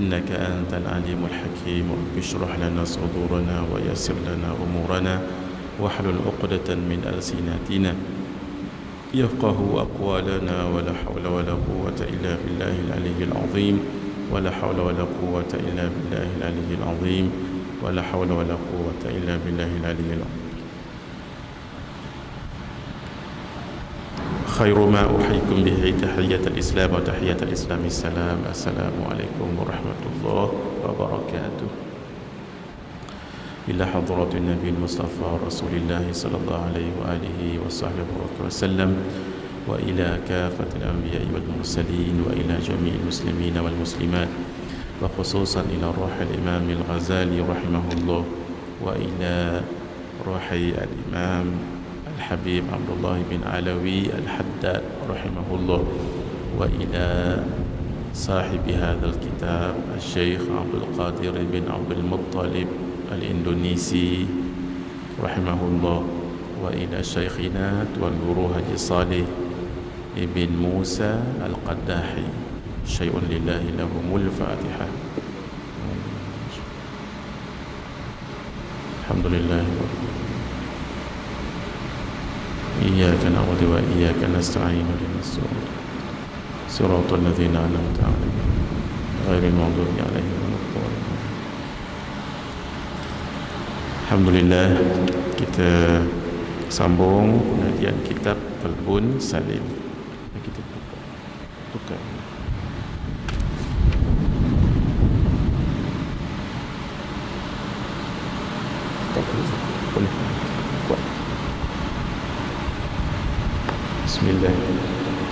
إنك أنت العليم الحكيم. رب اشرح لنا صدورنا ويسر لنا أمورنا واحلل عقدة من ألسنتنا يفقه أقوالنا ولا حول ولا قوة إلا بالله العلي العظيم ولا حول ولا قوة إلا بالله العلي العظيم ولا حول ولا قوة إلا بالله العلي العظيم. خير ما أحييكم به تحية الإسلام وتحية الإسلام السلام. السلام عليكم ورحمة الله وبركاته. إلى حضرة النبي المصطفى رسول الله صلى الله عليه وآله وصحبه وسلم وإلى كافة الأنبياء والمرسلين وإلى جميع المسلمين والمسلمات وخصوصا إلى روح الإمام الغزالي رحمه الله وإلى روح الإمام الحبيب عبد الله بن علوي الحداد رحمه الله وإلى صاحب هذا الكتاب الشيخ عبد القادر بن عبد المطلب الإندونيسي رحمه الله وإلى شيخنا tuan guru Haji Saleh ibn Musa Al-Qaddahi. Syai'un lillahi lahumul Fatihah. Alhamdulillah. Iyyaka na'budu wa iyyaka nasta'in ihdinas siratal ladzina an'amta 'alaihim ghairil maghdubi 'alaihim waladdallin. Alhamdulillah, kita sambung pengajian kitab Qalbun Salim. Kita tukar. Bismillah.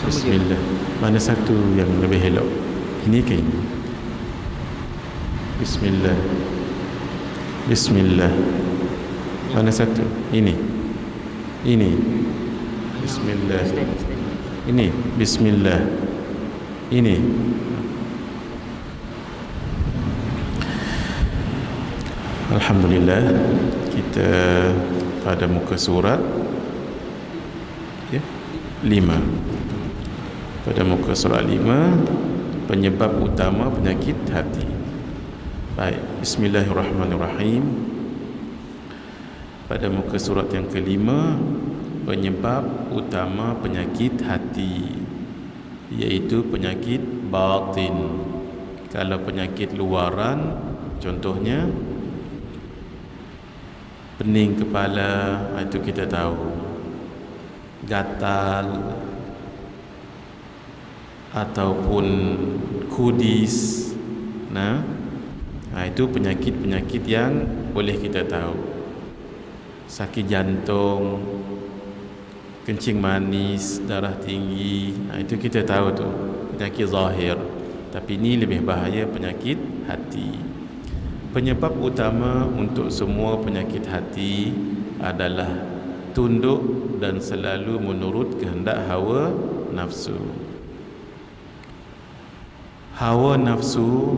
Bismillah. Mana satu yang lebih elok? Ini ke ini? Bismillah. Bismillah. Mana satu? Ini. Ini. Bismillah. Ini. Bismillah. Ini. Alhamdulillah, kita pada muka surat 5. Pada muka surat 5, penyebab utama penyakit hati. Baik, bismillahirrahmanirrahim. Pada muka surat yang kelima, penyebab utama penyakit hati, iaitu penyakit batin. Kalau penyakit luaran, contohnya pening kepala, itu kita tahu. Gatal ataupun kudis, itu penyakit-penyakit yang boleh kita tahu. Sakit jantung, kencing manis, darah tinggi, itu kita tahu tu penyakit zahir. Tapi ini lebih bahaya, penyakit hati. Penyebab utama untuk semua penyakit hati adalah tunduk dan selalu menurut kehendak hawa nafsu. Hawa nafsu,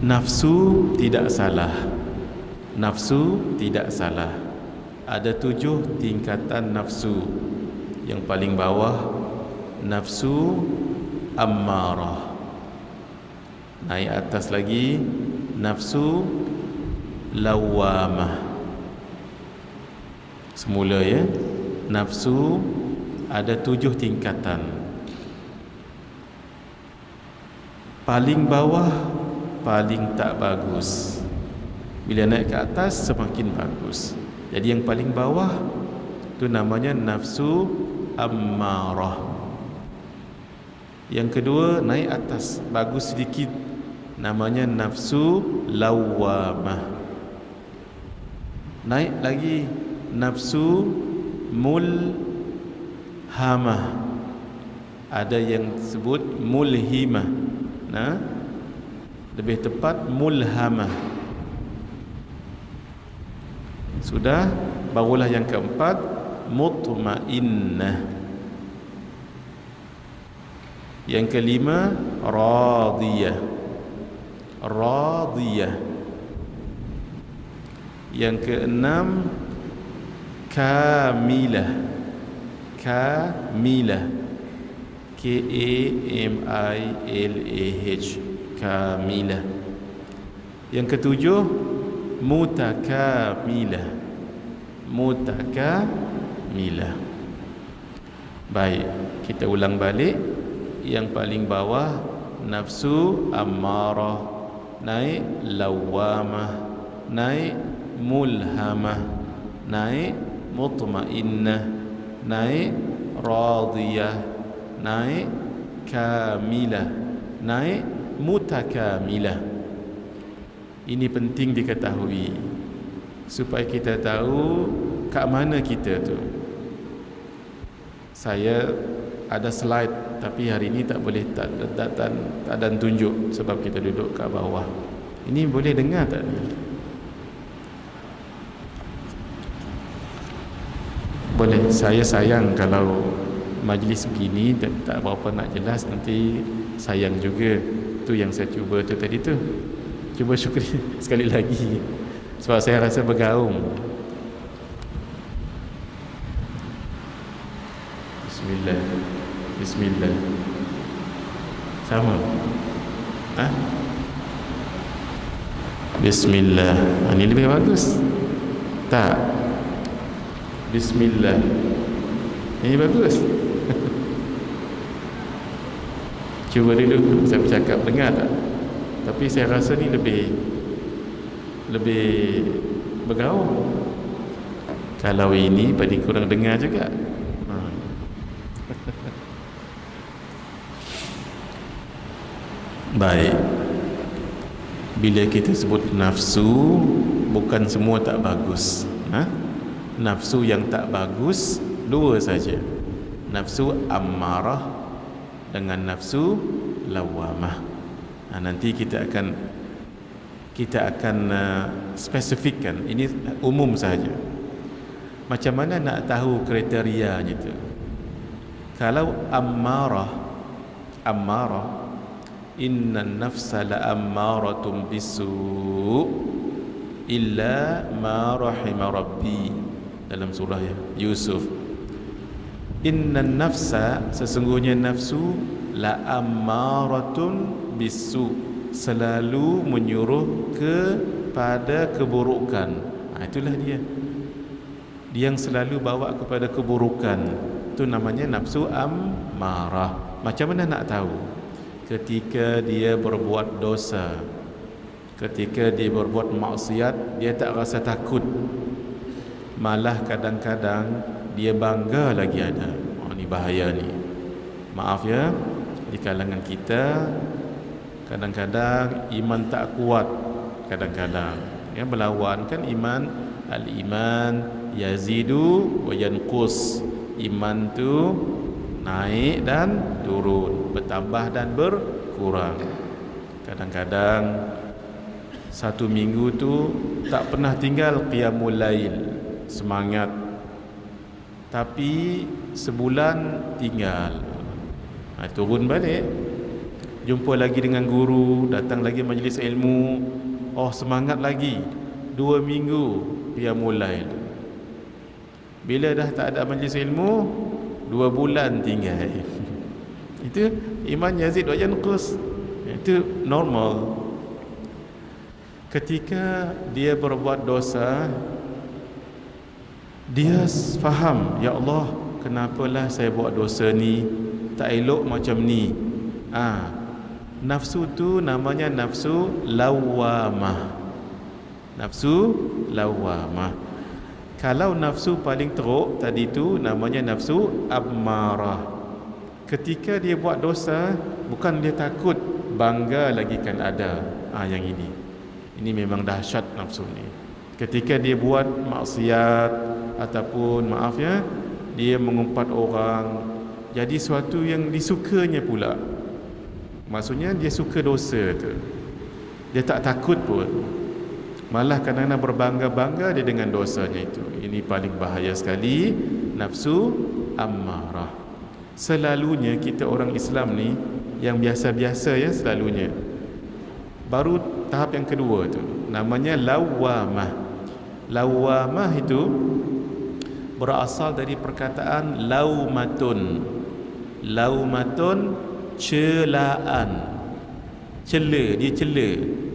nafsu tidak salah. Nafsu tidak salah. Ada 7 tingkatan nafsu. Yang paling bawah nafsu ammarah. Naik atas lagi nafsu lawamah. Semula nafsu ada 7 tingkatan. Paling bawah paling tak bagus. Bila naik ke atas semakin bagus. Jadi yang paling bawah tu namanya nafsu ammarah. Yang kedua naik atas, bagus sedikit, namanya nafsu lawamah. Naik lagi nafsu mulhamah. Ada yang sebut mulhimah. Lebih tepat mulhamah. Sudah, barulah yang keempat mutmainnah. Yang kelima radiyah. Radiyah. Yang keenam kamilah. Kamilah. K-A-M-I-L-A-H, kamilah. Yang ketujuh, mutakamilah. Mutakamilah. Baik, kita ulang balik. Yang paling bawah nafsu ammarah, naik lawamah, naik mulhamah, naik mutmainnah, naik radiyah, naik kamilah, naik mutakamilah. Ini penting diketahui supaya kita tahu kat mana kita tu. Saya ada slide tapi hari ini tak boleh tak ada tunjuk sebab kita duduk kat bawah. Ini boleh dengar tak ni? Boleh. Saya sayang kalau majlis begini tak berapa nak jelas, nanti sayang juga. Tu yang saya cuba tu tadi tu. Cuba syukuri sekali lagi sebab saya rasa bergaung. Bismillah. Bismillah. Sama. Bismillah. Ini lebih bagus. Tak. Bismillah. Ini bagus. Cuba dulu saya bercakap, dengar tak? Tapi saya rasa ni lebih bergaul. Kalau ini paling kurang dengar juga. Baik. Bila kita sebut nafsu, bukan semua tak bagus. Nafsu yang tak bagus dua saja, nafsu ammarah dengan nafsu lawamah. Nanti kita akan spesifikkan. Ini umum saja. Macam mana nak tahu kriterianya itu? Kalau ammarah, innan nafsa la ammaratum bisu illa ma rahima rabbi, dalam surah Yusuf. Innan nafsa, sesungguhnya nafsu, la ammaratun bisu, selalu menyuruh kepada keburukan. Itulah dia yang selalu bawa kepada keburukan. Itu namanya nafsu ammarah. Macam mana nak tahu? Ketika dia berbuat dosa, ketika dia berbuat maksiat, dia tak rasa takut, malah kadang-kadang dia bangga lagi ada. Ni bahaya ni. Maaf ya, di kalangan kita kadang-kadang iman tak kuat, kadang-kadang yang berlawan kan iman. Al-iman yazidu wa yanqus. Iman tu naik dan turun, bertambah dan berkurang. Kadang-kadang satu minggu tu tak pernah tinggal qiyamul lail, semangat. Tapi sebulan tinggal, turun balik. Jumpa lagi dengan guru, datang lagi majlis ilmu, semangat lagi. 2 minggu qiyamul lail. Bila dah tak ada majlis ilmu, 2 bulan tinggal. Itu iman yazid wa yanqus. Itu normal. Ketika dia berbuat dosa, dia faham, ya Allah, kenapalah saya buat dosa ni, tak elok macam ni. Nafsu tu namanya nafsu lawamah. Nafsu lawamah. Kalau nafsu paling teruk tadi tu namanya nafsu ammarah. Ketika dia buat dosa, bukan dia takut, bangga lagi kan ada. Yang ini memang dahsyat nafsu ni. Ketika dia buat maksiat ataupun maaf ya, dia mengumpat orang, jadi suatu yang disukanya pula. Maksudnya dia suka dosa tu, dia tak takut pun, malah kadang-kadang berbangga-bangga dia dengan dosanya itu. Ini paling bahaya sekali, nafsu ammarah. Selalunya kita orang Islam ni yang biasa-biasa ya, selalunya. Baru tahap yang kedua tu namanya lawamah. Lawamah itu berasal dari perkataan laumatun. Laumatun, celaan. Cela,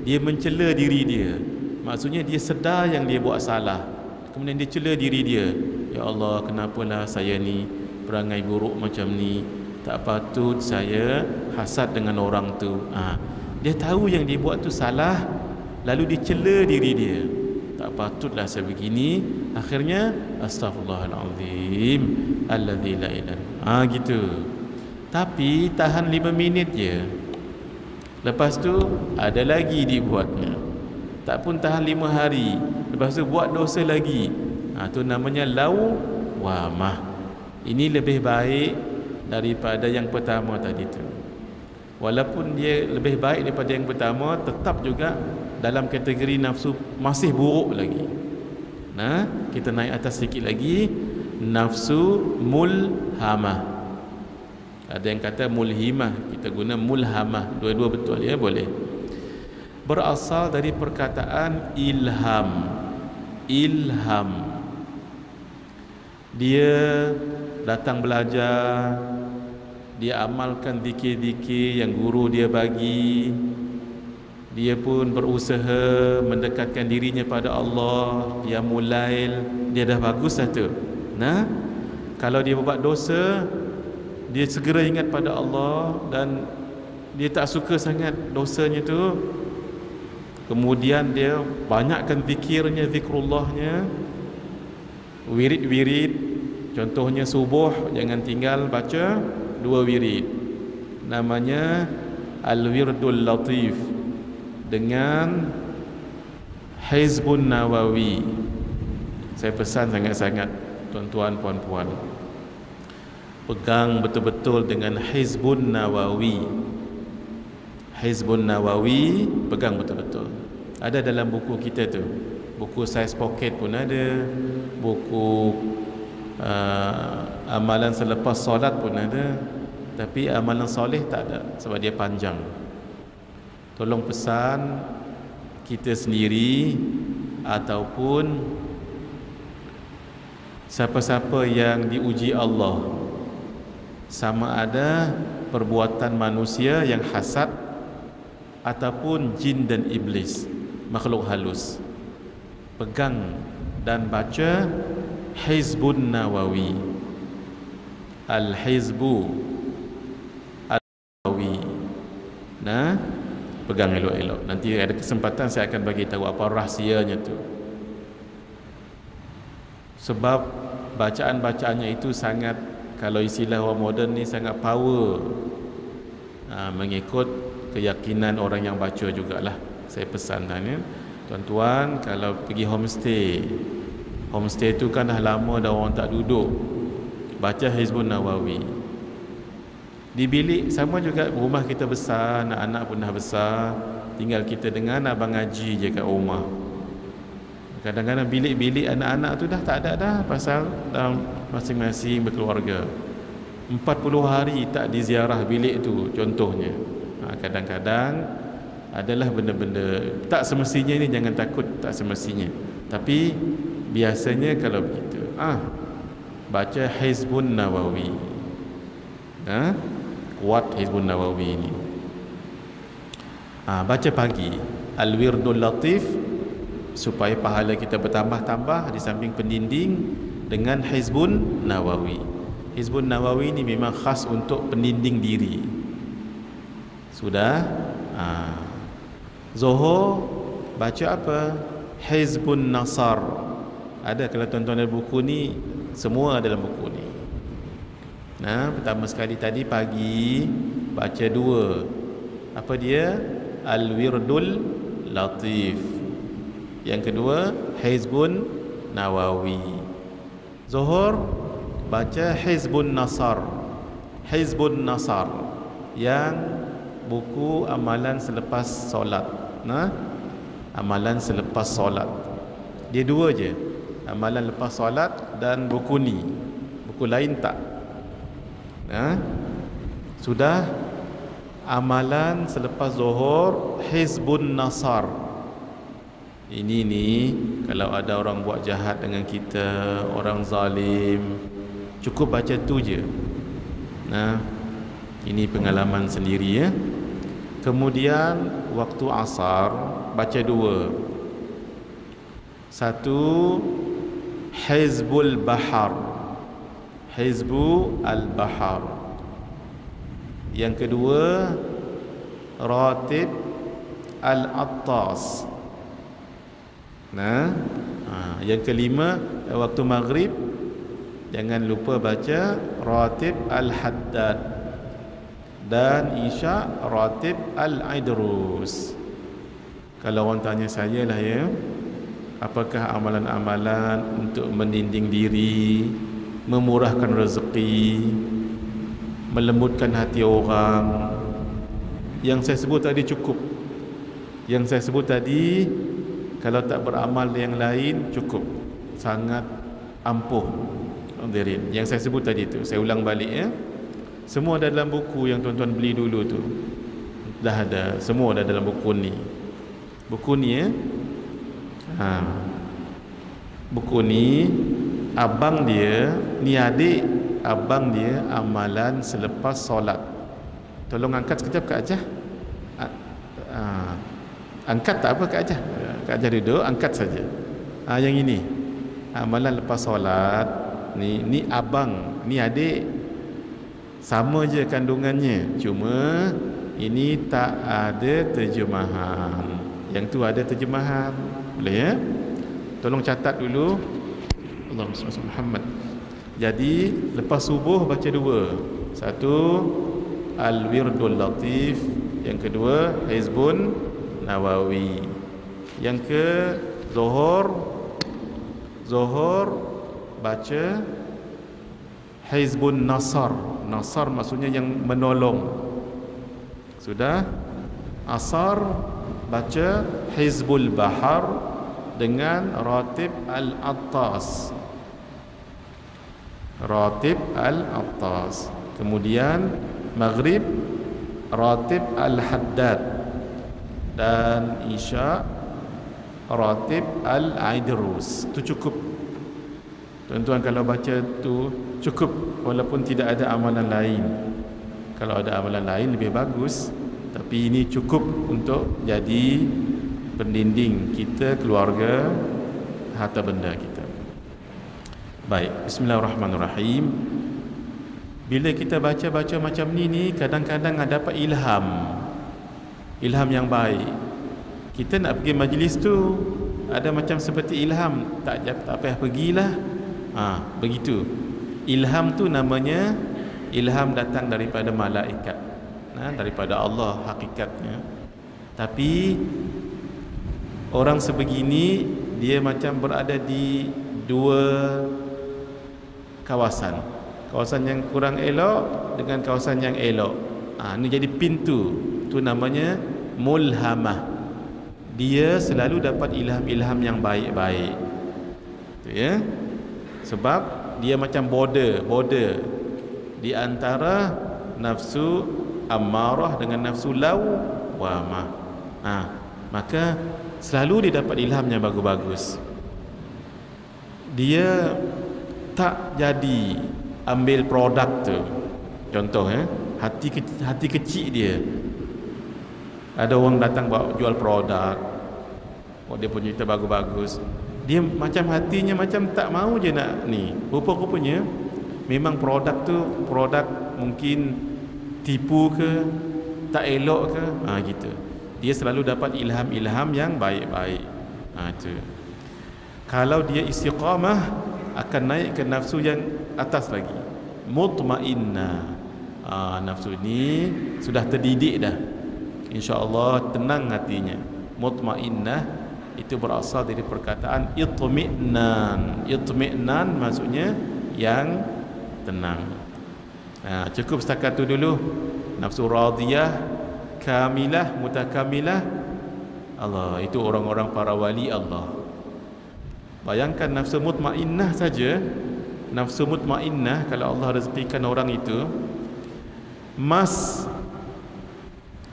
dia mencela diri dia. Maksudnya dia sedar yang dia buat salah, kemudian dia cela diri dia. Ya Allah, kenapalah saya ni perangai buruk macam ni, tak patut saya hasad dengan orang tu. Dia tahu yang dia buat tu salah, lalu dia cela diri dia. Tak patutlah saya begini. Akhirnya astaghfirullahalazim alladzi la ilaha gitu. Tapi tahan 5 minit je. Lepas tu ada lagi dibuatnya. Tak pun tahan 5 hari. Lepas tu buat dosa lagi. Tu namanya lawamah. Ini lebih baik daripada yang pertama tadi tu. Walaupun dia lebih baik daripada yang pertama, tetap juga dalam kategori nafsu masih buruk lagi. Kita naik atas sikit lagi. Nafsu mulhamah. Ada yang kata mulhimah, kita guna mulhamah. Dua-dua betul ya, boleh. Berasal dari perkataan ilham. Ilham. Dia datang belajar, dia amalkan zikir-zikir yang guru dia bagi. Dia pun berusaha mendekatkan dirinya pada Allah. Dia mulail, dia dah bagus dah tu. Kalau dia buat dosa, dia segera ingat pada Allah dan dia tak suka sangat dosanya tu. Kemudian dia banyakkan zikirnya, zikrullahnya, wirid-wirid. Contohnya subuh, jangan tinggal baca 2 wirid. Namanya Al-Wirdul Latif dengan Hizbun Nawawi. Saya pesan sangat-sangat tuan-tuan, puan-puan, pegang betul-betul dengan Hizbun Nawawi. Hizbun Nawawi, pegang betul-betul. Ada dalam buku kita tu. Buku size pocket pun ada. Buku amalan selepas solat pun ada. Tapi amalan soleh tak ada, sebab dia panjang. Tolong pesan kita sendiri ataupun siapa-siapa yang diuji Allah, sama ada perbuatan manusia yang hasad ataupun jin dan iblis, makhluk halus, pegang dan baca Hizbun Nawawi. Al-Hizbu Al-Nawawi. Pegang elok-elok. Nanti ada kesempatan saya akan bagi tahu apa rahsianya tu. Sebab bacaan-bacaannya itu sangat, kalau istilah orang moden ni, sangat power. Mengikut keyakinan orang yang baca jugalah. Saya pesan tanya, tuan-tuan, kalau pergi homestay, homestay tu kan dah lama dah orang tak duduk, baca Hizbun Nawawi. Di bilik sama juga, rumah kita besar, anak-anak pun dah besar, tinggal kita dengan abang ngaji je kat rumah. Kadang-kadang bilik-bilik anak-anak tu dah tak ada dah, pasal dalam masing-masing berkeluarga. 40 hari tak diziarah bilik tu contohnya. Kadang-kadang adalah benda-benda tak semestinya ni, jangan takut tak semestinya. Tapi biasanya kalau begitu, baca Hizbun Nawawi. Kuat Hizbun Nawawi ni. Baca pagi Al-Wirdul Latif, supaya pahala kita bertambah-tambah di samping pendinding dengan Hizbun Nawawi. Hizbun Nawawi ni memang khas untuk pendinding diri. Sudah? Zuhur baca apa? Hizbun Nasar. Ada, kalau tuan-tuan ada buku ni, semua dalam buku ni. Pertama sekali tadi pagi baca 2. Apa dia? Al-Wirdul Latif. Yang kedua Hizbun Nawawi. Zuhur baca Hizbun Nasar. Hizbun Nasar yang buku amalan selepas solat. Amalan selepas solat. Dia 2 je, amalan lepas solat dan buku ni. Buku lain tak. Sudah. Amalan selepas zuhur Hizbun Nasar. Ini ni, kalau ada orang buat jahat dengan kita, orang zalim, cukup baca tu je. Ini pengalaman sendiri ya. Kemudian waktu asar baca 2. Satu, Hizbul Bahar, Hizbu al-Bahar. Yang kedua, Ratib al-Attas. Nah, yang kelima, waktu maghrib jangan lupa baca Ratib al-Haddad, dan isya Ratib al-Idrus. Kalau orang tanya saya lah ya, apakah amalan-amalan untuk mendinding diri, memurahkan rezeki, melembutkan hati orang? Yang saya sebut tadi cukup. Yang saya sebut tadi, kalau tak beramal yang lain cukup, sangat ampuh. Yang saya sebut tadi tu, saya ulang balik ya. Semua ada dalam buku yang tuan-tuan beli dulu tu. Dah ada, semua ada dalam buku ni. Buku ni ya. Buku ni abang dia, ni adik abang dia, amalan selepas solat. Tolong angkat sekejap Kak Ajah. Angkat tak apa Kak Ajah. Kak Ajah duduk, angkat saja. Yang ini amalan lepas solat. Ni abang, ni adik, sama je kandungannya, cuma ini tak ada terjemahan. Yang tu ada terjemahan. Boleh ya? Tolong catat dulu. Allahumma salli ala Muhammad. Jadi lepas subuh baca 2. Satu, Al-Wirdul Latif. Yang kedua, Hizbun Nawawi. Yang ke Zuhur baca Hizbun Nasar. Nasar maksudnya yang menolong. Sudah. Asar baca Hizbul Bahar dengan Ratib al-Attas. Ratib al-Attas. Kemudian maghrib Ratib al-Haddad, dan isya Ratib al-Idrus. Itu cukup. Tuan-tuan kalau baca tu cukup, walaupun tidak ada amalan lain. Kalau ada amalan lain lebih bagus, tapi ini cukup untuk jadi pendinding kita, keluarga, harta benda kita. Baik, bismillahirrahmanirrahim. Bila kita baca-baca macam ni kadang-kadang dapat ilham yang baik. Kita nak pergi majlis tu, ada macam seperti ilham, tak payah pergilah. Begitu. Ilham tu namanya ilham datang daripada malaikat, daripada Allah hakikatnya. Tapi orang sebegini dia macam berada di 2 kawasan. Kawasan yang kurang elok dengan kawasan yang elok. Ini jadi pintu. Tu namanya mulhamah. Dia selalu dapat ilham-ilham yang baik-baik. Tu ya. Sebab dia macam border di antara nafsu ammarah dengan nafsu lawwamah. Maka selalu dia dapat ilham yang bagus-bagus. Dia tak jadi ambil produk tu. Contoh hati kecil dia. Ada orang datang bawa jual produk, dia punya cerita bagus-bagus, dia macam hatinya macam tak mau je nak ni. Rupa-rupanya memang produk tu produk mungkin tipu ke, tak elok ke, gitu. Dia selalu dapat ilham-ilham yang baik-baik. Itu. Kalau dia istiqamah, akan naik ke nafsu yang atas lagi, mutmainnah. Nafsu ni sudah terdidik dah, insya-Allah tenang hatinya. Mutmainnah itu berasal dari perkataan itmi'nan. Itmi'nan maksudnya yang tenang. Cukup setakat tu dulu. Nafsu radiyah, kamilah, mutakamilah, Allah, itu orang-orang para wali Allah. Bayangkan nafsu mutmainnah saja. Nafsu mutmainnah, kalau Allah rezekikan orang itu, emas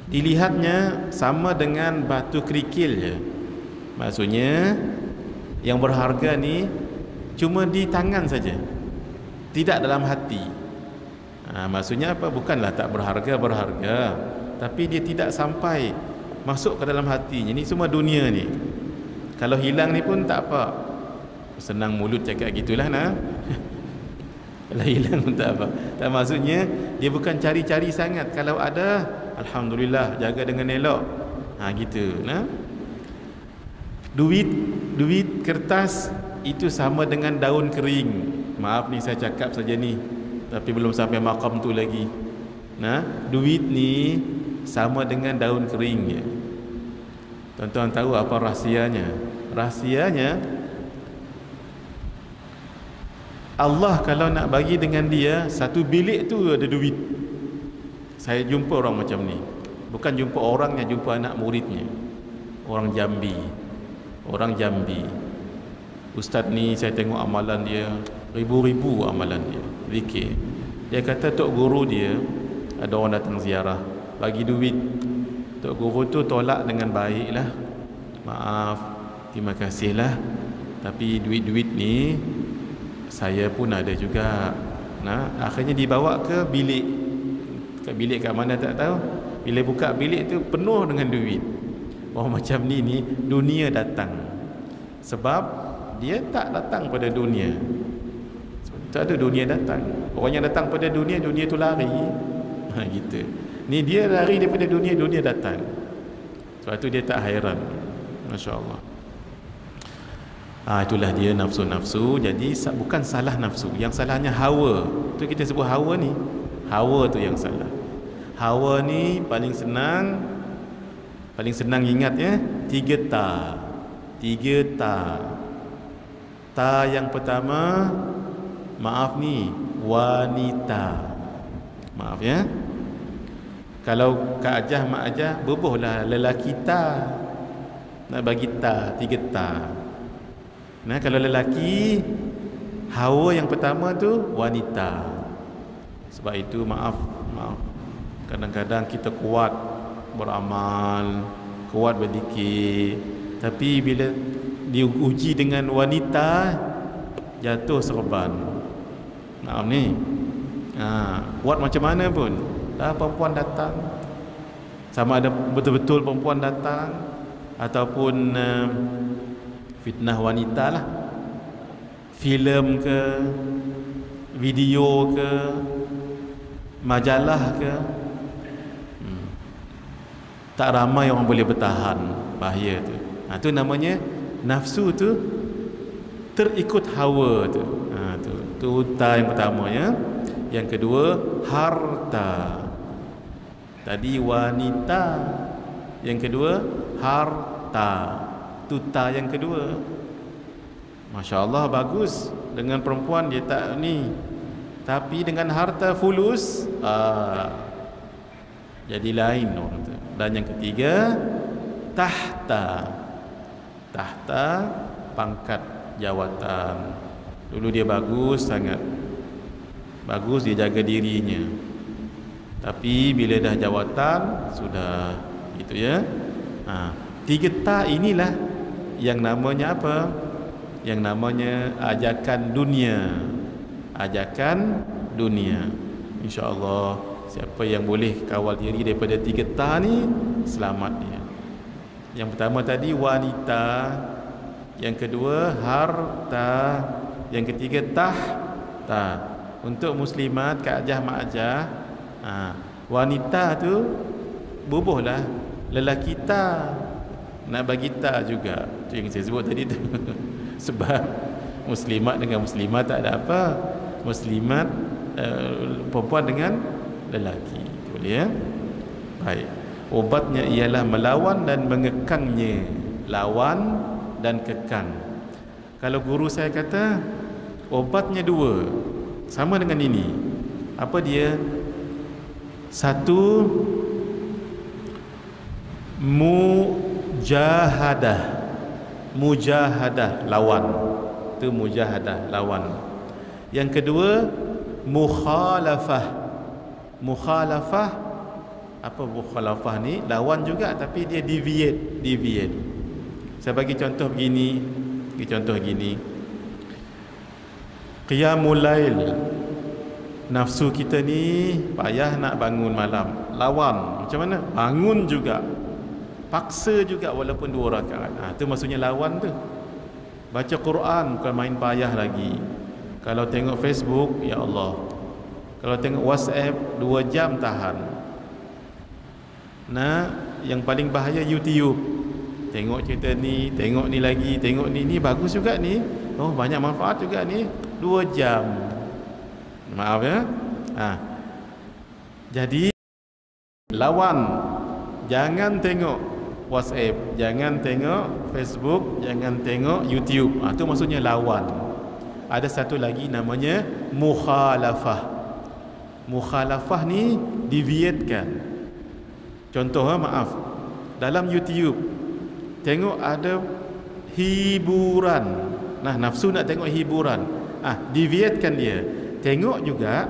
dilihatnya sama dengan batu kerikil je. Maksudnya yang berharga ni cuma di tangan saja, tidak dalam hati. Maksudnya apa? Bukanlah tak berharga, tapi dia tidak sampai masuk ke dalam hatinya. Ni semua dunia ni. Kalau hilang ni pun tak apa. Senang mulut cakap gitulah nah. Kalau hilang pun tak apa. Tak, maksudnya dia bukan cari-cari sangat. Kalau ada, alhamdulillah, jaga dengan elok. Gitu nah. Duit kertas itu sama dengan daun kering. Maaf ni saya cakap saja ni, tapi belum sampai makam tu lagi. Duit ni sama dengan daun kering ya. Tuan-tuan tahu apa rahsianya? Rahsianya, Allah kalau nak bagi dengan dia, satu bilik tu ada duit. Saya jumpa orang macam ni. Bukan jumpa orangnya, jumpa anak muridnya. Orang Jambi. Ustaz ni saya tengok amalan dia, ribu-ribu amalan dia, zikir. Dia kata tok guru dia, ada orang datang ziarah, bagi duit. Tok guru tu tolak dengan baik lah. Maaf, terima kasih lah, tapi duit-duit ni saya pun ada juga. Akhirnya dibawa ke bilik. Ke bilik kat mana tak tahu. Bila buka bilik tu penuh dengan duit. Orang macam ni dunia datang. Sebab dia tak datang pada dunia. Tak ada dunia datang. Orang yang datang pada dunia tu lari. Gitu. Ni dia lari daripada dunia datang. Sebab tu dia tak hairan. Masya-Allah. Itulah dia nafsu-nafsu. Jadi bukan salah nafsu, yang salahnya hawa. Tu kita sebut hawa ni. Hawa tu yang salah. Hawa ni paling senang ingat ya, 3 ta. 3 ta. Ta yang pertama, maaf ni, wanita. Maaf ya. Kalau Kak Ajah, Mak Ajah, bubuhlah lelaki ta. Nak bagi ta, 3 ta. Kalau lelaki, hawa yang pertama tu wanita. Sebab itu maaf, kadang-kadang kita kuat beramal, kuat berzikir, tapi bila diuji dengan wanita, jatuh serban. Maaf ni, kuat macam mana pun, perempuan datang, sama ada betul-betul perempuan datang ataupun fitnah wanita lah, filem ke, video ke, majalah ke, tak ramai orang boleh bertahan. Bahaya tu. Tu namanya nafsu tu terikut hawa tu. Tu ta yang pertama ya. Yang kedua, harta. Tadi wanita, yang kedua harta. Tu ta yang kedua. Masya Allah, bagus. Dengan perempuan dia tak ni, tapi dengan harta fulus, jadi lain orang tu. Dan yang ketiga, tahta. Tahta, pangkat jawatan. Dulu dia bagus sangat, bagus, dia jaga dirinya, tapi bila dah jawatan, sudah gitu ya. 3 ta inilah yang namanya apa? Yang namanya ajakan dunia. Ajakan dunia. InsyaAllah siapa yang boleh kawal diri daripada 3 ta ni, selamat dia. Yang pertama tadi wanita, yang kedua harta, yang ketiga tahta. Untuk muslimat, Kak Ajah, Mak Ajah, wanita tu bubuhlah lelaki ta, nak bagi ta juga. Tu yang saya sebut tadi tu. Sebab muslimat dengan muslimat tak ada apa. Muslimat perempuan dengan lelaki. Boleh ya? Baik. Obatnya ialah melawan dan mengekangnya. Lawan dan kekang. Kalau guru saya kata obatnya 2, sama dengan ini. Apa dia? 1, mujahadah. Mujahadah, lawan. Itu mujahadah, lawan. Yang kedua, mukhalafah. Mukhalafah, apa mukhalafah ni? Lawan juga, tapi dia deviate. Saya bagi contoh begini. Qiyamul lail. nafsu kita ni payah nak bangun malam, lawan. Macam mana? Bangun juga, paksa juga walaupun 2 rakaat. Itu maksudnya lawan tu. Baca Quran bukan main payah lagi. Kalau tengok Facebook, ya Allah. Kalau tengok WhatsApp 2 jam tahan. Nah, yang paling bahaya YouTube. Tengok cerita ni, tengok ni lagi, tengok ni bagus juga ni. Oh, banyak manfaat juga ni. 2 jam. Maaf ya. Jadi lawan. Jangan tengok WhatsApp, jangan tengok Facebook, jangan tengok YouTube. Itu maksudnya lawan. Ada satu lagi namanya mukhalafah. Mukhalafah ni deviatekan. Contoh, maaf, dalam YouTube tengok ada hiburan. Nah, nafsu nak tengok hiburan. Deviatekan dia. Tengok juga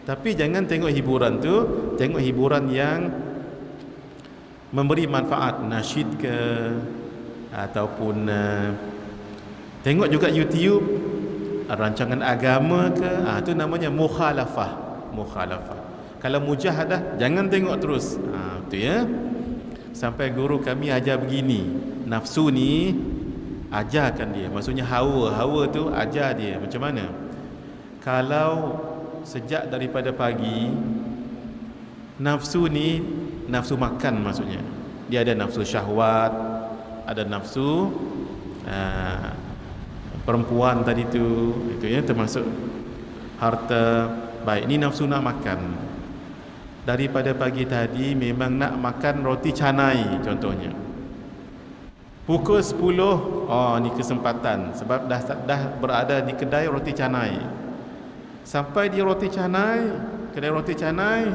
tapi jangan tengok hiburan tu, tengok hiburan yang memberi manfaat, nasyid ke, ataupun tengok juga YouTube rancangan agama ke. Itu namanya mukhalafah. Mukhalafah. Kalau mujahadah, jangan tengok terus. Itu ya. Sampai guru kami ajar begini, nafsu ni ajarkan dia. Maksudnya hawa tu ajar dia. Macam mana? Kalau sejak daripada pagi, nafsu ni, nafsu makan maksudnya, dia ada nafsu syahwat, ada nafsu perempuan tadi tu, itu ya, termasuk harta. Baik, ni nafsu nak makan. Daripada pagi tadi memang nak makan roti canai contohnya. Pukul 10, ni kesempatan sebab dah berada di kedai roti canai. Sampai di roti canai, kedai roti canai,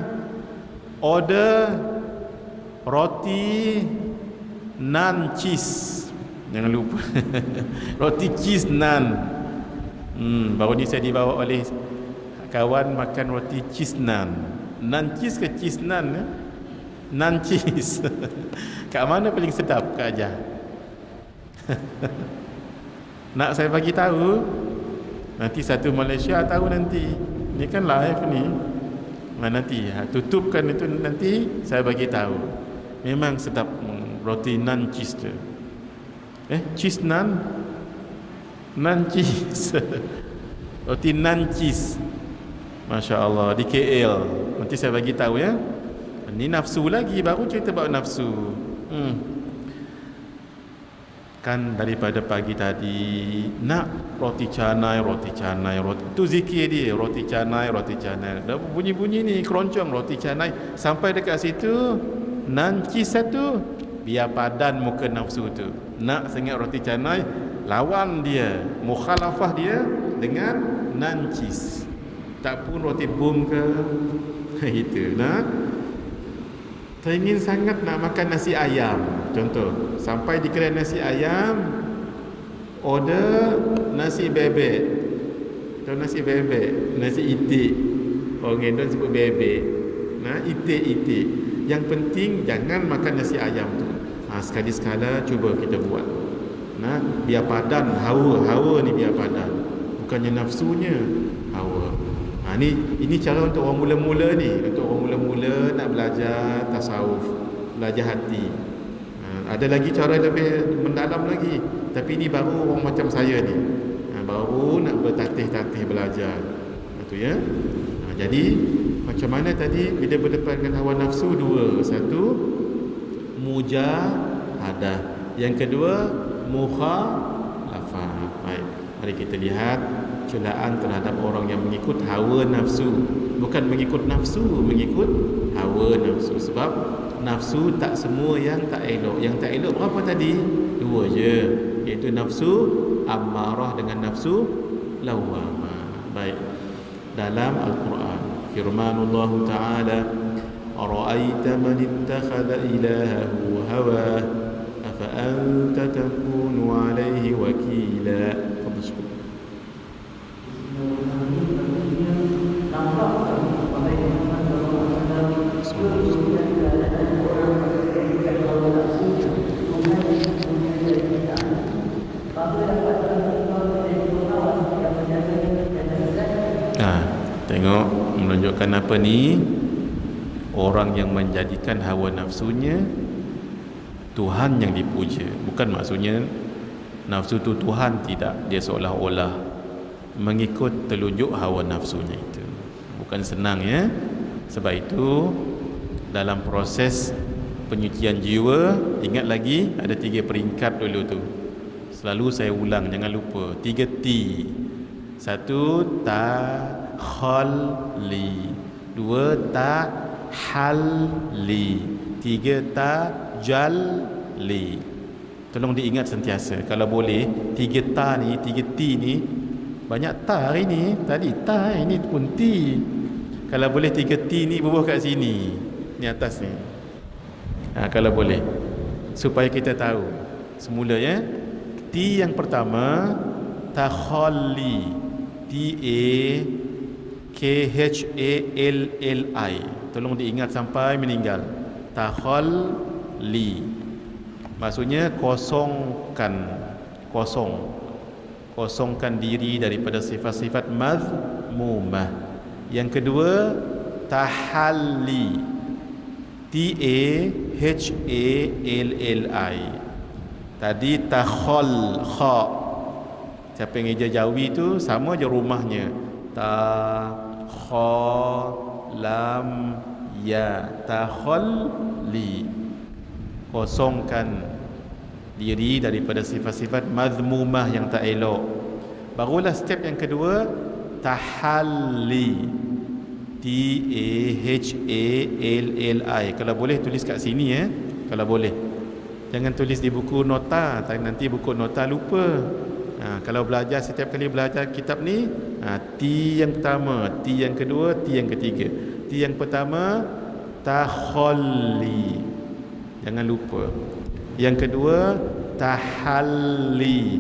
order roti nan cheese. Jangan lupa. Roti cheese nan. Baru ni saya dibawa oleh kawan makan roti cheese nan. Nan cheese ke cheese nan? Nan cheese. Kat mana paling sedap? Kak ajar. Nak saya bagi tahu? Nanti satu Malaysia tahu nanti. Ni kan live ni. Nanti tutupkan itu, nanti saya bagi tahu. Memang sedap roti nan cheese tu. Cheese nan? Nan cheese. Roti nan cheese. Masya Allah, di KL. Nanti saya bagi tahu ya. Ni nafsu lagi, baru cerita bab nafsu. Kan daripada pagi tadi nak roti canai. Tu zikir dia, roti canai. Dah bunyi-bunyi ni keroncong roti canai. Sampai dekat situ, nanci satu, biar padan muka nafsu tu. Nak sangat roti canai, lawan dia, mukhalafah dia dengan nancis. Tak pun roti bom ke. Itu nah. Teringin sangat nak makan nasi ayam contoh. Sampai di kedai nasi ayam, order nasi bebek. Tahu nasi bebek? Nasi itik. Orang Indon sebut bebek. Nah, itik. Yang penting jangan makan nasi ayam tu. Sekali-sekala cuba kita buat. Nah, biar padan, hawa ni biar padan. Bukannya nafsunya, hawa. Ini cara untuk orang mula-mula ni. Untuk orang mula-mula nak belajar tasawuf, belajar hati. Ada lagi cara lebih mendalam lagi. Tapi ini baru orang macam saya ni, baru nak bertatih-tatih belajar. Itu ya. Jadi macam mana tadi bila berdepan dengan hawa nafsu? 2. Satu, mujahadah. Yang kedua, mukhalafah. Baik, mari kita lihat celaan terhadap orang yang mengikut hawa nafsu. Bukan mengikut nafsu, mengikut hawa nafsu. Sebab nafsu tak semua yang tak elok. Yang tak elok berapa tadi? 2 je, iaitu nafsu ammarah dengan nafsu lawwamah. Baik, dalam Al-Quran firmanullah ta'ala, ara'aita man ittakhadha ilahahu hawah afa anta takunu alaihi wakila. Tengok menunjukkan apa ni? Orang yang menjadikan hawa nafsunya Tuhan yang dipuja. Bukan maksudnya nafsu tu Tuhan, tidak. Dia seolah-olah mengikut telunjuk hawa nafsunya itu. Bukan senang ya. Sebab itu dalam proses penyucian jiwa, ingat lagi ada 3 peringkat dulu tu. Selalu saya ulang, jangan lupa. 3 T. 1 takhalli, 2 tahalli, 3 tajalli. Tolong diingat sentiasa. Kalau boleh 3 ta ni, 3 T ni, banyak ta hari ni. Tadi ta, ini pun T. Kalau boleh 3 T ni bubuh kat sini, ni atas ni. Kalau boleh, supaya kita tahu semula ya. T yang pertama takhalli, TAKHALLI. Tolong diingat sampai meninggal. Takhalli maksudnya kosongkan diri daripada sifat-sifat mazmumah. Yang kedua tahalli, TAHALLI. Tadi takhal, kha. Siapa yang eja Jawi tu sama je rumahnya. Ta, kha, lam, ya. Takhalli, kosongkan diri daripada sifat-sifat mazmumah yang tak elok. Barulah step yang kedua tahalli, TAHALLI. Kalau boleh tulis kat sini ya. Kalau boleh, jangan tulis di buku nota, nanti buku nota lupa. Kalau belajar, setiap kali belajar kitab ni, T yang pertama, T yang kedua, T yang ketiga. T yang pertama takhalli, jangan lupa. Yang kedua tahalli,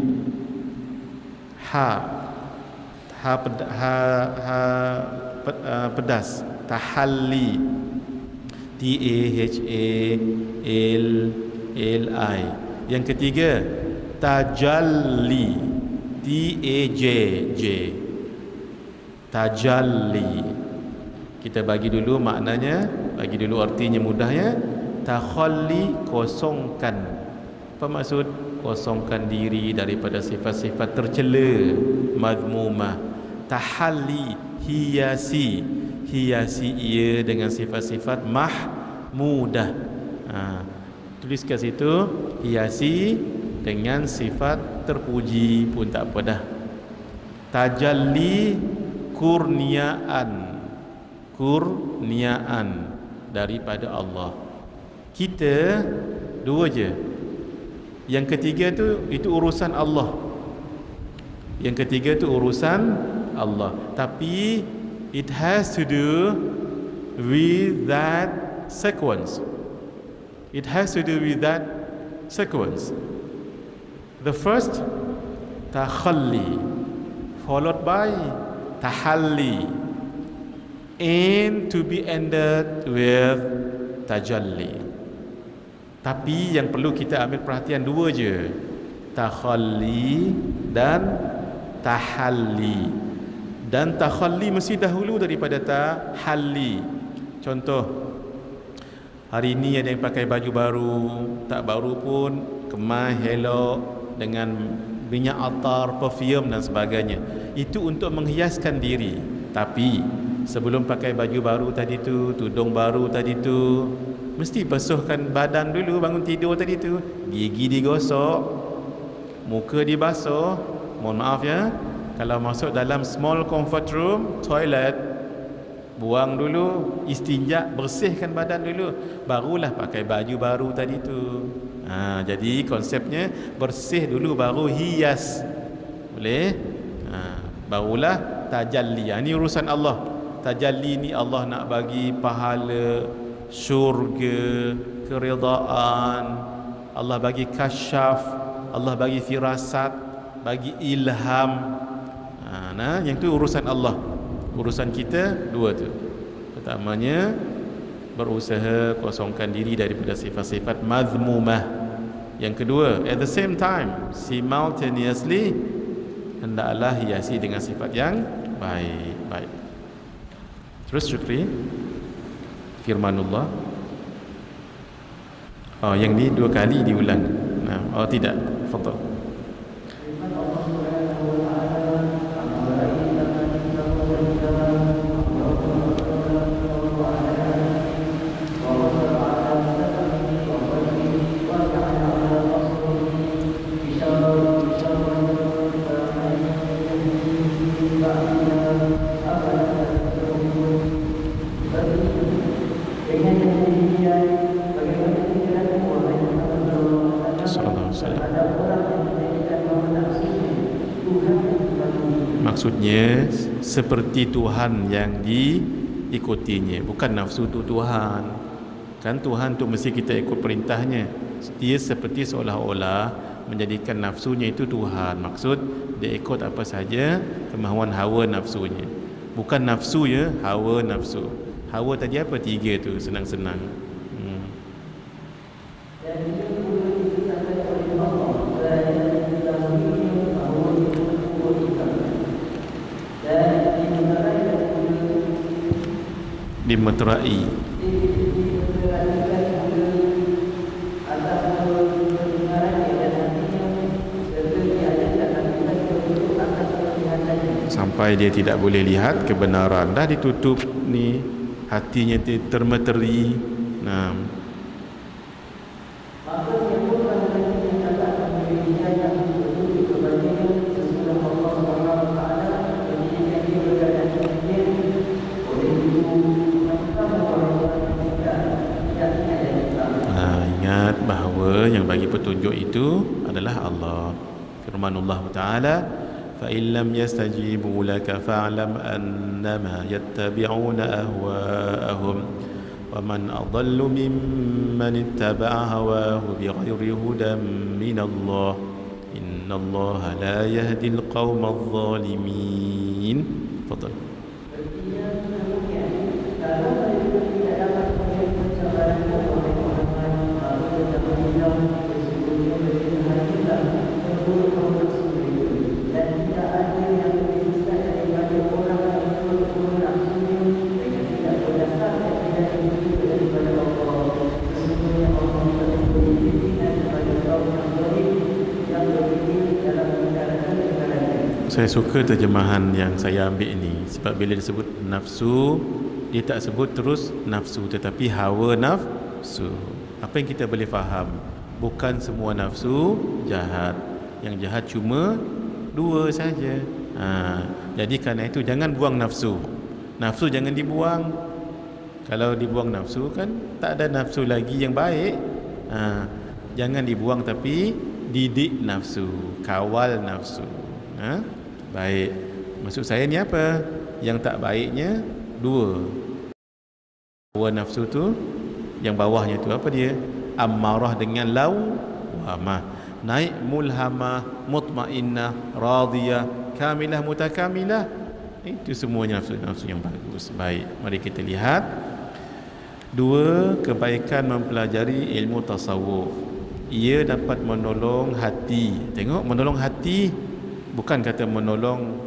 pedas, tahalli, TAHALLI. Yang ketiga tajalli, TAJJ, tajalli. Kita bagi dulu maknanya, bagi dulu artinya mudahnya. Takhalli, kosongkan. Apa maksud? Kosongkan diri daripada sifat-sifat tercela, mazmumah. Tahalli, hiasi ia dengan sifat-sifat mahmudah. Tulis kat situ, hiasi dengan sifat terpuji pun tak apa dah. Tajalli, kurniaan daripada Allah. Kita dua je. Yang ketiga tu, itu urusan Allah. Yang ketiga tu urusan Allah. Tapi it has to do with that sequence. It has to do with that sequence. The first, takhalli, followed by tahalli, and to be ended with tajalli. Tapi yang perlu kita ambil perhatian dua je, takhalli dan tahalli. Dan takhalli mesti dahulu daripada tahalli. Contoh, hari ini ada yang pakai baju baru, tak baru pun kemas elok dengan minyak atar, perfume dan sebagainya. Itu untuk menghiaskan diri. Tapi sebelum pakai baju baru tadi tu, tudung baru tadi tu, mesti basuhkan badan dulu. Bangun tidur tadi tu, gigi digosok, muka dibasuh. Mohon maaf ya, kalau masuk dalam small comfort room, toilet, buang dulu, istinja, bersihkan badan dulu, barulah pakai baju baru tadi tu. Jadi konsepnya bersih dulu baru hias. Boleh? Barulah tajalli. Ini urusan Allah. Tajalli ni Allah nak bagi pahala, syurga, keridaan. Allah bagi kasyaf, Allah bagi firasat, bagi ilham. Yang tu urusan Allah. Urusan kita dua tu. Pertamanya, berusaha kosongkan diri daripada sifat-sifat mazmumah. Yang kedua, at the same time, simultaneously, hendaklah hiasi dengan sifat yang Baik, baik. Terus Syukri, firmanullah. Oh, yang ni 2 kali diulang. Nah, oh tidak. Fadhal. Maksudnya seperti Tuhan yang diikutinya, bukan nafsu tu Tuhan. Kan Tuhan tu mesti kita ikut perintahnya. Dia seperti seolah-olah menjadikan nafsunya itu Tuhan. Maksud dia ikut apa saja kemahuan hawa nafsunya. Bukan nafsu ya, hawa nafsu. Hawa tadi apa? 3 tu, senang-senang. Dimeterai. Sampai dia tidak boleh lihat kebenaran, dah ditutup ni, hatinya termeteri. Nah, ingat bahawa yang bagi petunjuk itu adalah Allah. Firmanullah Ta'ala, فَإِنْ لَمْ يَسْتَجِيبُوا لَكَ فَاعْلَمْ أَنَّمَا يَتَّبِعُونَ أَهْوَاءَهُمْ وَمَنْ أَضَلُّ مِمَّنِ اتَّبَعَ هَوَاهُ بِغَيْرِ هُدًى مِنَ اللَّهِ إِنَّ اللَّهَ لَا يَهْدِي الْقَوْمَ الظَّالِمِينَ. تفضل. Saya suka terjemahan yang saya ambil ini, sebab bila disebut nafsu, dia tak sebut terus nafsu, tetapi hawa nafsu. Apa yang kita boleh faham, bukan semua nafsu jahat. Yang jahat cuma 2 saja. Jadi kerana itu jangan buang nafsu. Nafsu jangan dibuang. Kalau dibuang nafsu kan tak ada nafsu lagi yang baik. Jangan dibuang, tapi didik nafsu, kawal nafsu. Baik. Maksud saya ni apa? Yang tak baiknya 2. Hawa nafsu tu, yang bawahnya tu apa dia? Ammarah dengan lawamah. Naik mulhamah, mutmainnah, radiyah, kamilah, mutakamilah. Itu semuanya nafsu-nafsu yang bagus. Baik, mari kita lihat 2 kebaikan mempelajari ilmu tasawuf. Ia dapat menolong hati. Tengok, menolong hati, bukan kata menolong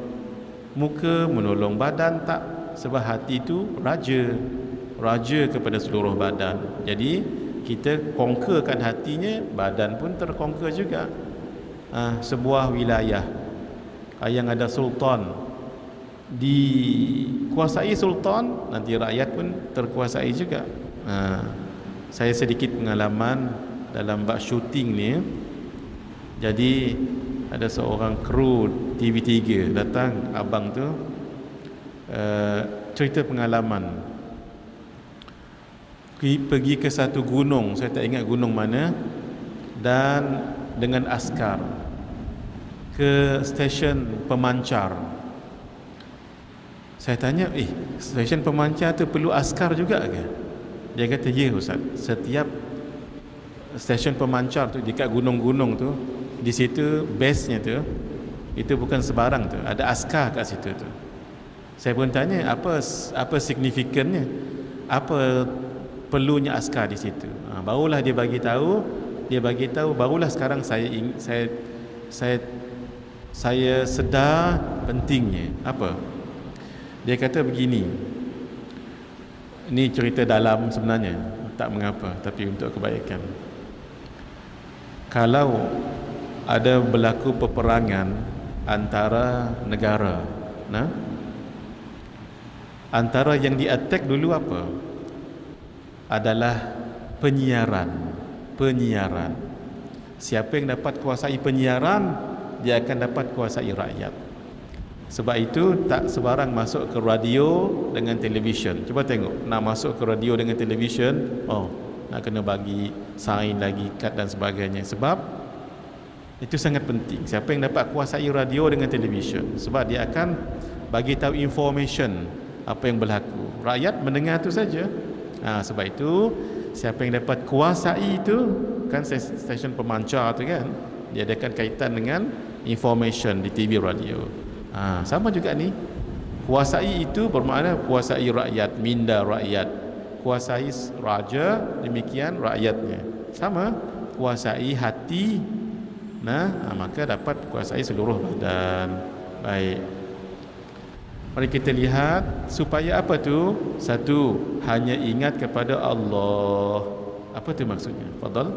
muka, menolong badan, tak. Sebab hati itu raja kepada seluruh badan. Jadi kita conquerkan hatinya, badan pun terconquer juga. Sebuah wilayah yang ada sultan, dikuasai sultan, nanti rakyat pun terkuasai juga. Saya sedikit pengalaman dalam bab syuting ni. Jadi ada seorang kru TV3 datang, abang tu cerita pengalaman pergi ke satu gunung, saya tak ingat gunung mana, dan dengan askar ke stesen pemancar. Saya tanya, stesen pemancar tu perlu askar juga ke? Dia kata, ya Ustaz, setiap stesen pemancar tu dekat gunung-gunung tu, di situ base-nya tu, itu bukan sebarang tu, ada askar kat situ tu. Saya pun tanya, apa signifikannya, apa perlunya askar di situ. Barulah dia bagi tahu, barulah sekarang saya sedar pentingnya. Apa? Dia kata begini, ini cerita dalam sebenarnya, tak mengapa, tapi untuk kebaikan. Kalau ada berlaku peperangan antara negara, nah, antara yang di-attack dulu apa? Adalah penyiaran. Siapa yang dapat kuasai penyiaran, dia akan dapat kuasai rakyat. Sebab itu tak sebarang masuk ke radio dengan televisyen. Cuba tengok, nak masuk ke radio dengan televisyen, nak kena bagi sign lagi, kad dan sebagainya. Sebab itu sangat penting. Siapa yang dapat kuasai radio dengan televisyen, sebab dia akan bagi tahu information apa yang berlaku. Rakyat mendengar tu saja. Sebab itu siapa yang dapat kuasai itu, kan stesen pemancar tu kan, dia adakan kaitan dengan information di TV radio. Sama juga ni, kuasai itu bermakna kuasai rakyat, minda rakyat. Kuasai raja, demikian rakyatnya. Sama, kuasai hati, maka dapat kuasai seluruh badan. Baik, mari kita lihat supaya apa tu? Satu, hanya ingat kepada Allah. Apa tu maksudnya? Fadal.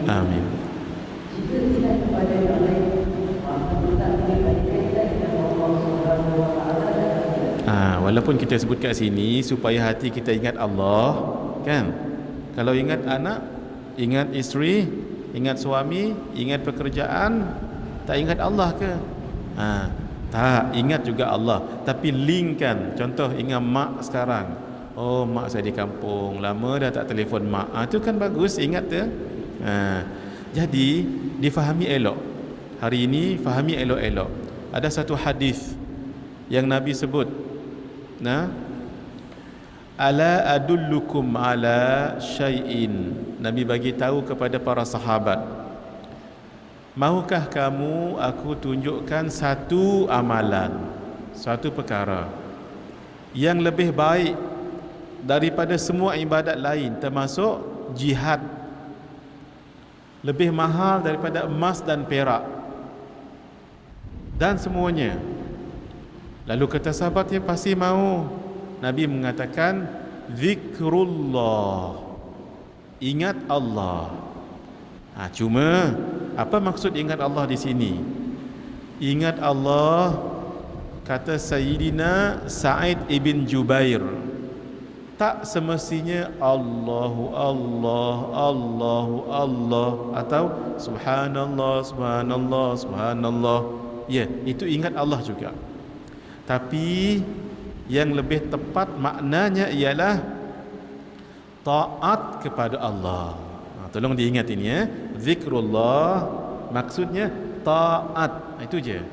Amin. Walaupun kita sebut kat sini supaya hati kita ingat Allah, kan? Kalau ingat anak, ingat isteri, ingat suami, ingat pekerjaan, tak ingat Allah ke? Tak, ingat juga Allah, tapi linkkan. Contoh, ingat mak sekarang. Oh, mak saya di kampung, lama dah tak telefon mak. Itu kan bagus, ingat tu. Jadi difahami elok. Hari ini fahami elok-elok. Ada satu hadis yang Nabi sebut, ala adullukum ala syai'in. Nabi bagi tahu kepada para sahabat, maukah kamu aku tunjukkan satu amalan, satu perkara yang lebih baik daripada semua ibadat lain, termasuk jihad, lebih mahal daripada emas dan perak dan semuanya. Lalu kata sahabatnya, pasti mau. Nabi mengatakan, zikrullah, ingat Allah. Cuma apa maksud ingat Allah di sini? Ingat Allah, kata Sayyidina Sa'id ibn Jubair, tak semestinya Allahu Allah, Allahu Allah, atau Subhanallah, Subhanallah, Subhanallah. Ya, itu ingat Allah juga. Tapi yang lebih tepat maknanya ialah taat kepada Allah. Tolong diingat ini ya. Zikrullah maksudnya taat. Itu je.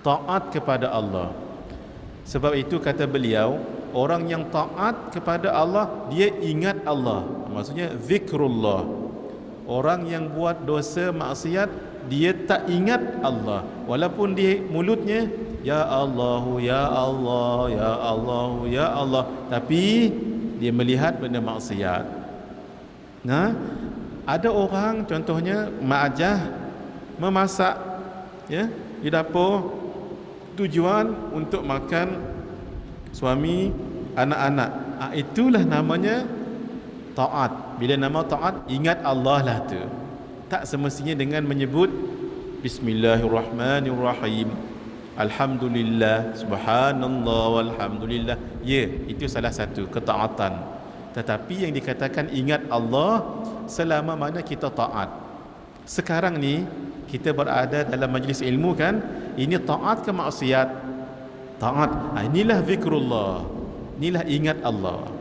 Taat kepada Allah. Sebab itu kata beliau, orang yang taat kepada Allah, dia ingat Allah. Maksudnya zikrullah. Orang yang buat dosa maksiat, dia tak ingat Allah, walaupun di mulutnya ya Allah, ya Allah, ya Allah, ya Allah, tapi dia melihat benda maksiat. Ada orang contohnya mak ajah memasak ya di dapur, tujuan untuk makan suami, anak-anak. Itulah namanya taat. Bila nama taat, ingat Allah lah tu. Tak semestinya dengan menyebut Bismillahirrahmanirrahim, Alhamdulillah, Subhanallah, walhamdulillah. Ya, itu salah satu ketaatan. Tetapi yang dikatakan ingat Allah selama mana kita taat. Sekarang ni kita berada dalam majlis ilmu kan, ini taat ke maksiat? Taat. Inilah zikrullah, inilah ingat Allah.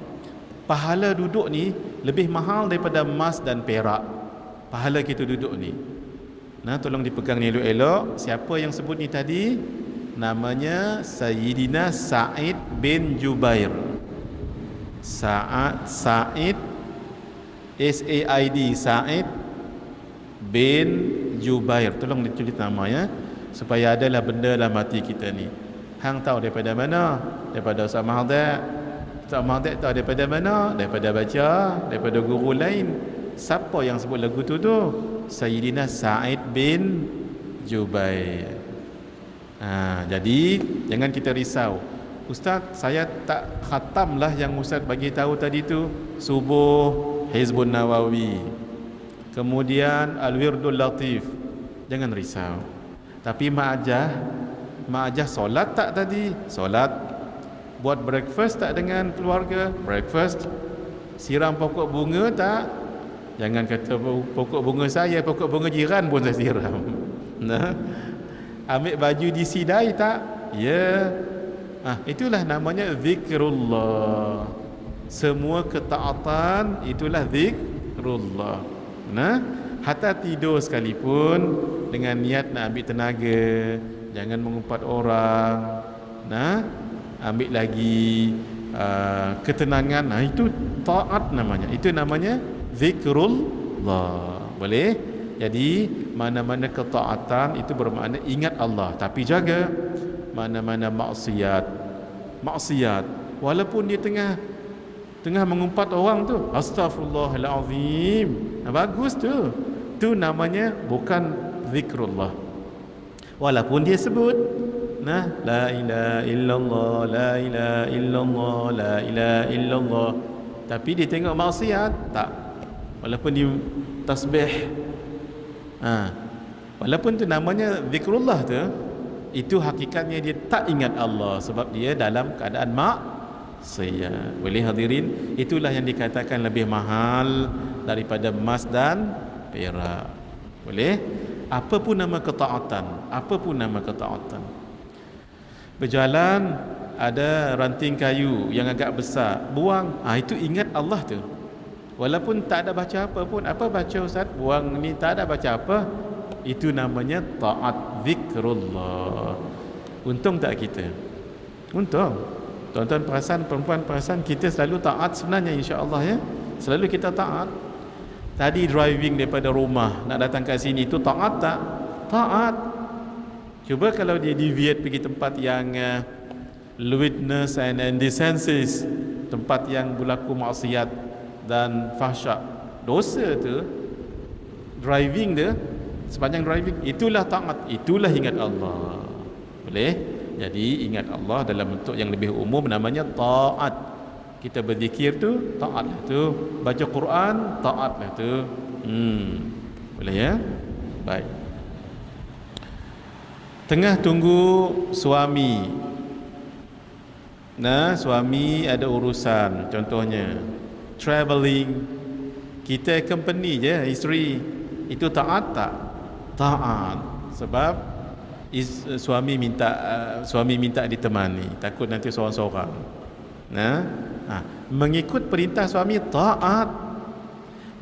Pahala duduk ni lebih mahal daripada emas dan perak. Pahala kita duduk ni. Tolong dipegang ni elok-elok. Siapa yang sebut ni tadi? Namanya Sayyidina Sa'id bin Jubair. Sa'id S-A-I-D, Sa'id bin Jubair. Tolong ditulis nama ya, supaya adalah benda dalam hati kita ni. Hang tahu daripada mana? Daripada Ustaz Mahathir. Ustaz Mahathir tahu daripada mana? Daripada baca, daripada guru lain. Siapa yang sebut lagu tu? Sayyidina Sa'id bin Jubair. Jadi jangan kita risau, Ustaz saya tak khatam lah yang Ustaz bagi tahu tadi tu. Subuh Hizbun Nawawi, kemudian Al-Wirdul Latif. Jangan risau. Tapi mak ajah solat tak tadi? Solat. Buat breakfast tak dengan keluarga? Breakfast. Siram pokok bunga tak? Jangan kata pokok bunga saya, pokok bunga jiran pun saya siram. Nah, ambil baju disidai tak? Ya. Itulah namanya zikrullah. Semua ketaatan itulah zikrullah. Nah, hatta tidur sekalipun dengan niat nak ambil tenaga, jangan mengumpat orang. Nah, ambil lagi ketenangan. Itu taat namanya. Itu namanya zikrullah. Boleh? Jadi mana-mana ketaatan itu bermakna ingat Allah, tapi jaga mana-mana maksiat walaupun dia tengah mengumpat orang tu, astaghfirullahalazim, bagus tu. Tu namanya bukan zikrullah. Walaupun dia sebut la ilaha illallah, la ilaha illallah, la ilaha illallah, tapi dia tengok maksiat tak. Walaupun dia tasbih, walaupun tu namanya zikrullah tu, itu hakikatnya dia tak ingat Allah sebab dia dalam keadaan maksiat. Boleh hadirin, itulah yang dikatakan lebih mahal daripada emas dan perak. Boleh? Apapun nama ketaatan, berjalan ada ranting kayu yang agak besar, buang, itu ingat Allah tu. Walaupun tak ada baca apa pun, apa baca Ustaz? Buang ni, tak ada baca apa. Itu namanya taat, zikrullah. Untung tak kita? Untung. Tuan-tuan perasan, perempuan perasan, kita selalu taat sebenarnya, insya-Allah ya. Selalu kita taat. Tadi driving daripada rumah nak datang kat sini, itu taat tak? Taat. Cuba kalau dia deviate pergi tempat yang lewdness and indecencies, tempat yang berlaku maksiat dan fahsyak, dosa tu. Driving dia, sepanjang driving, itulah taat, itulah ingat Allah. Boleh? Jadi ingat Allah dalam bentuk yang lebih umum namanya taat. Kita berzikir tu taat lah tu, baca Quran taat lah tu. Boleh ya? Baik. Tengah tunggu suami, suami ada urusan, contohnya travelling, kita company je isteri, itu taat tak? Taat. Sebab suami minta ditemani, takut nanti seorang-seorang. Mengikut perintah suami taat,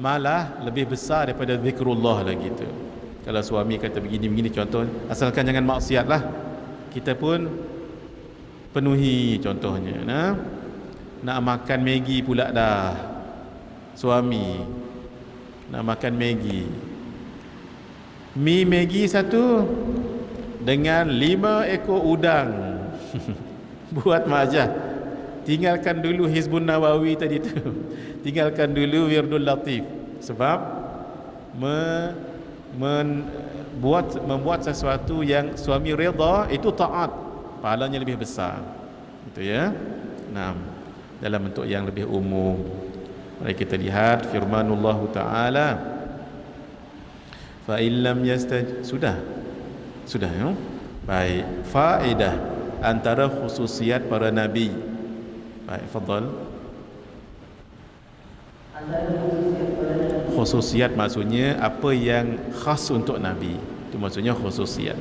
malah lebih besar daripada zikrullah lagi tu. Kalau suami kata begini-begini, contoh, asalkan jangan maksiat lah, kita pun penuhi. Contohnya nak makan Maggi pula dah, suami nak makan Maggi, mi Maggi satu dengan 5 ekor udang. Buat majah. Tinggalkan dulu Hizbun Nawawi tadi tu, tinggalkan dulu Wirdul Latif. Sebab membuat sesuatu yang suami redha, itu taat, pahalanya lebih besar. Itu ya. Dalam bentuk yang lebih umum. Mari kita lihat firmanullah Ta'ala, fa illam sudah ya. Baik, faedah antara khususiat para nabi. Baik, fadhal. Khususiat maksudnya apa yang khas untuk nabi. Itu maksudnya khususiat.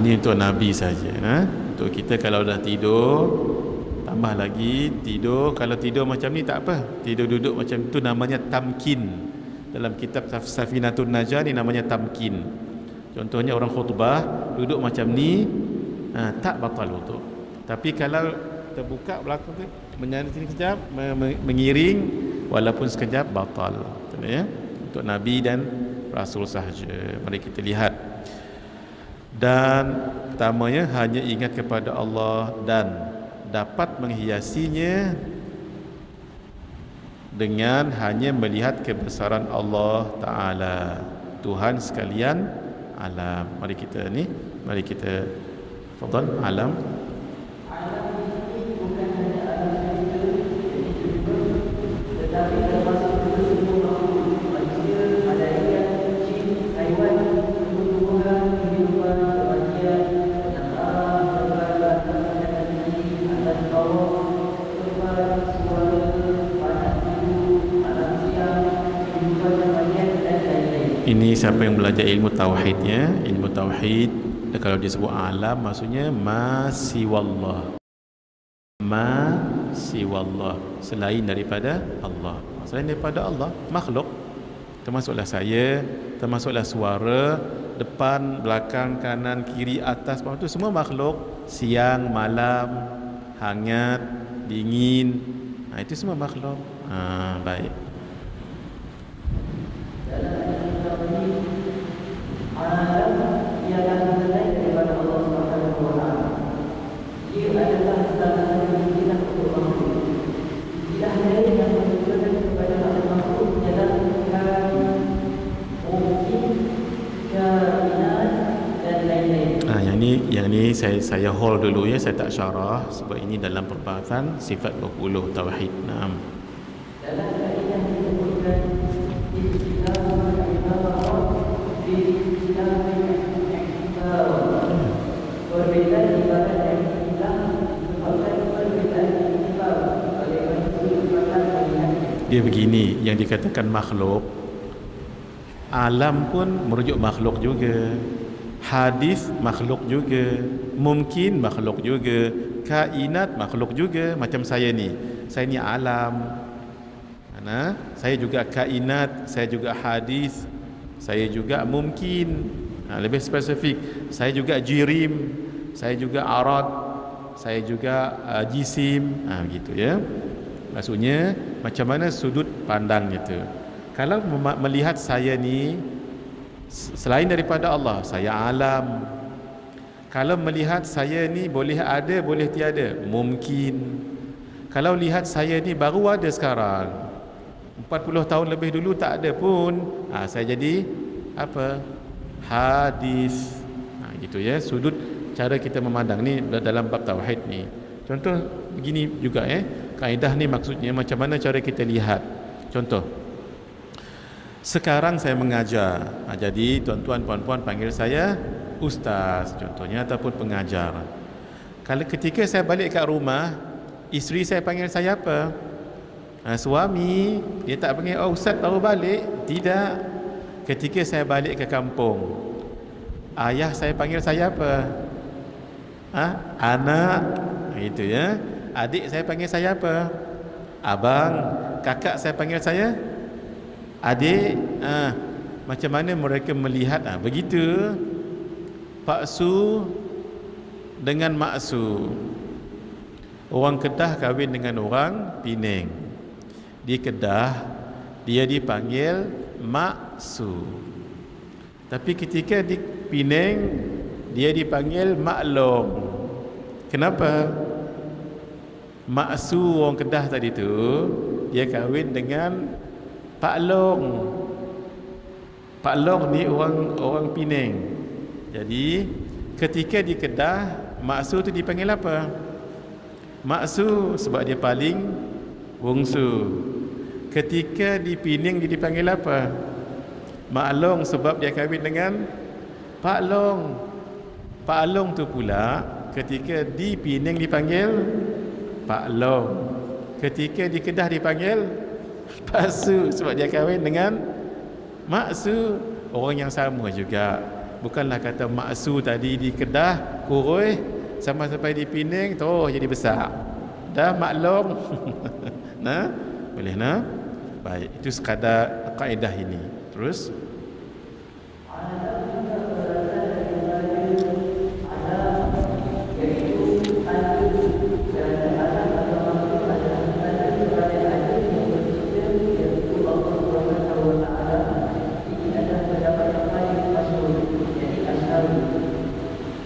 Ini untuk Nabi saja. Untuk kita kalau dah tidur, tambah lagi tidur. Kalau tidur macam ni tak apa, tidur duduk macam tu namanya tamkin. Dalam kitab Safinatun Najah ni namanya tamkin. Contohnya orang khutbah duduk macam ni, tak batal wudu. Tapi kalau terbuka belakang tu, menyanding sini sekejap, mengiring walaupun sekejap, batal. Ya? Untuk Nabi dan Rasul sahaja. Mari kita lihat. Dan pertamanya, hanya ingat kepada Allah dan dapat menghiasinya dengan hanya melihat kebesaran Allah Ta'ala, Tuhan sekalian alam. Mari kita fadal, alam. Alam ini bukan hanya alam semesta, tetapi termasuk juga semua makhluk, manusia, malaria, jin, haiwan, tumbuh-tumbuhan, kehidupan, kematian, penangkaran, pergerakan, pergerakan tinggi, atas bawah, terbang, suara, panas tidur, malam siang, kehidupan yang banyak dan lain-lain. Ini siapa yang belajar ilmu tauhidnya, ilmu tauhid, kalau dia sebut alam maksudnya ma siwallah, ma siwallah, selain daripada Allah. Selain daripada Allah, makhluk, termasuklah saya, termasuklah suara, depan, belakang, kanan, kiri, atas, bawah, itu semua makhluk. Siang, malam, hangat, dingin, itu semua makhluk. Baik. Alam ialah selain daripada Allah Subhanahu wa Ta'ala. Ia adalah salah satu istilah untuk makhluk. Istilah lain yang menunjukkan kepada makhluk ialah kain, mungkin, kainat dan lain-lain. Yang ni saya hold dulu ya, saya tak syarah sebab ini dalam perbahasan sifat 20 tauhid. Naam. Dalam kaedah disebutkan istilah al-ibarat istilah perbezaan ibarat dan istilah disebabkan perbezaan istilah oleh manusia pada melihatnya. Dia begini, yang dikatakan makhluk, alam pun merujuk makhluk juga, hadis makhluk juga, mungkin makhluk juga, kainat makhluk juga. Macam saya ni alam, saya juga kainat, saya juga hadis, saya juga mungkin, lebih spesifik, saya juga jirim, saya juga arad, saya juga jisim, gitu ya. Maksudnya macam mana sudut pandang itu. Kalau melihat saya ni selain daripada Allah, saya alam. Kalau melihat saya ni boleh ada, boleh tiada, mungkin. Kalau lihat saya ni baru ada sekarang, 40 tahun lebih dulu tak ada pun, saya jadi apa? Hadis. Gitu ya, sudut cara kita memandang ni dalam bab tauhid ni. Contoh begini juga kaedah ni maksudnya macam mana cara kita lihat. Contoh, sekarang saya mengajar, jadi tuan-tuan puan-puan panggil saya ustaz contohnya, ataupun pengajar. Kalau ketika saya balik kat rumah, isteri saya panggil saya apa? Suami. Dia tak panggil ustaz baru balik. Tidak. Ketika saya balik ke kampung, ayah saya panggil saya apa? Anak. Itu ya. Adik saya panggil saya apa? Abang. Kakak saya panggil saya adik. Macam mana mereka melihat? Begitu. Pak Su dengan Mak Su. Orang Kedah kahwin dengan orang Penang. Di Kedah dia dipanggil Mak Su, tapi ketika di Penang dia dipanggil Mak Long. Kenapa? Mak Su orang Kedah tadi tu dia kahwin dengan Pak Long. Pak Long ni orang Penang. Jadi ketika di Kedah, Mak Su tu dipanggil apa? Mak Su sebab dia paling bongsu. Ketika di Penang dia dipanggil apa? Mak Long sebab dia kahwin dengan Pak Long. Pak Long tu pula ketika di Penang dipanggil Pak Long. Ketika di Kedah dipanggil Pak Su sebab dia kahwin dengan Mak Su. Orang yang sama juga. Bukanlah kata Mak Su tadi di Kedah kurus, sampai di Penang terus jadi besar. Dah Mak Long. Boleh Baik, itu sekadar kaedah ini. Terus Alam juga berasal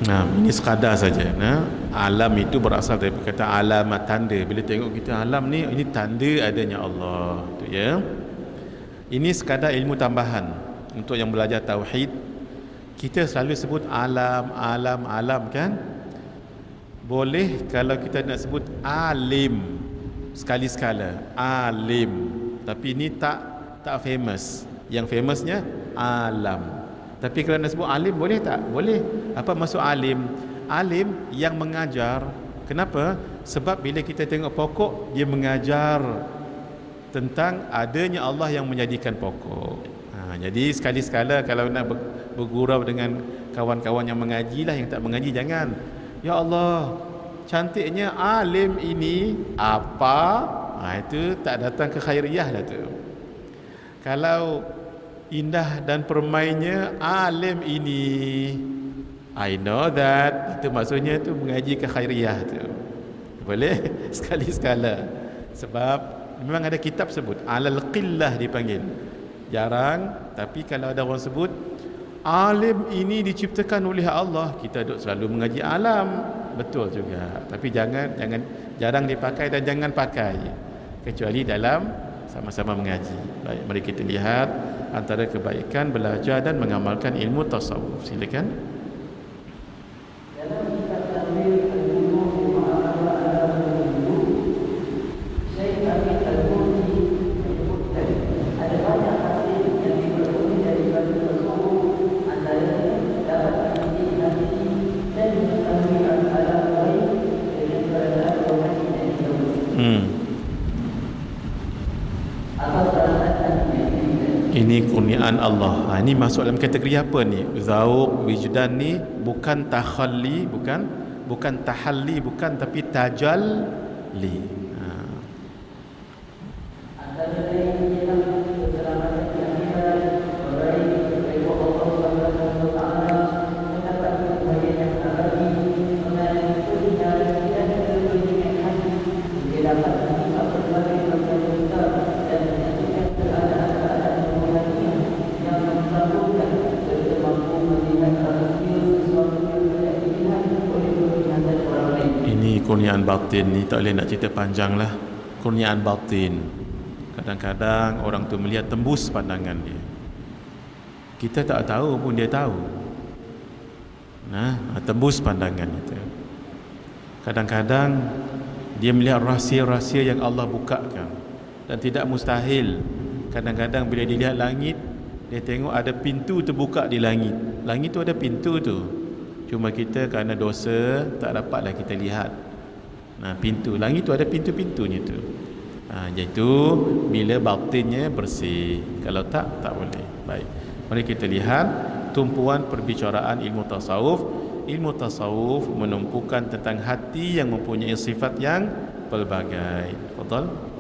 Nah, ini sekadar saja. Nah, alam itu berasal dari kata alamat, tanda. Bila tengok kita alam ni, ini tanda adanya Allah. Tu ya. Ini sekadar ilmu tambahan untuk yang belajar tauhid. Kita selalu sebut alam, alam, alam kan? Boleh kalau kita nak sebut alim sekali-sekala, alim. Tapi ini tak famous. Yang famousnya alam. Tapi kalau nak sebut alim boleh tak? Boleh. Apa maksud alim? Alim yang mengajar. Kenapa? Sebab bila kita tengok pokok, dia mengajar tentang adanya Allah yang menjadikan pokok. Jadi sekali-sekala kalau nak bergurau dengan kawan-kawan yang mengaji lah, yang tak mengaji jangan. Ya Allah, cantiknya alim ini apa? Itu tak datang ke khairiyah dah tu. Kalau indah dan permainnya alim ini, I know that, itu maksudnya tu mengaji ke khairiyah tu. Boleh sekali-sekala. Sebab memang ada kitab sebut alal qillah dipanggil. Jarang, tapi kalau ada orang sebut alim ini diciptakan oleh Allah, kita duk selalu mengaji alam. Betul juga. Tapi jarang dipakai dan jangan pakai kecuali dalam sama-sama mengaji. Baik, mari kita lihat antara kebaikan belajar dan mengamalkan ilmu tasawuf. Silakan. Dalam kitab Tanwir Al-Wudhu di Mu'amalah Al-Wudhu, Syekh Amin Al-Wudhi menyebutkan ada banyak hasil yang diperoleh daripada tasawuf, antaranya dapat mendidik hati dan mengetahui alam baik dengan keadaan rohani dan jauh. Ini kurniaan Allah. Ini masuk dalam kategori apa ni? Zauq, wijdan ni bukan takhalli, bukan tahalli, bukan, tapi tajalli. Antara lain ialah keselamatan di akhirat, meraih ridha Allah Subhanahu wa taala, mendapat kebahagiaan yang abadi, mengalami dunia dan kebahagiaan hati, dia dapat menikah berbagai macam dosa dan menyaksikan keadaan-keadaan rohani yang mengabulkan serta mampu melihat rahsia sesuatu yang tidak dilihat oleh penglihatan orang lain. Ini kurniaan batin ni, tak boleh nak cerita panjang lah. Kurniaan batin. Kadang-kadang orang tu melihat tembus pandangan dia. Kita tak tahu pun dia tahu. Tembus pandangan itu. Kadang-kadang dia melihat rahsia-rahsia yang Allah bukakan. Dan tidak mustahil. Kadang-kadang bila dia lihat langit, dia tengok ada pintu terbuka di langit. Langit tu ada pintu tu. Cuma kita kerana dosa tak dapatlah kita lihat. Pintu langit tu ada pintu-pintunya tu. Iaitu bila batinnya bersih. Kalau tak boleh. Baik. Mari kita lihat tumpuan perbicaraan ilmu tasawuf. Ilmu tasawuf menumpukan tentang hati yang mempunyai sifat yang pelbagai. Fadal.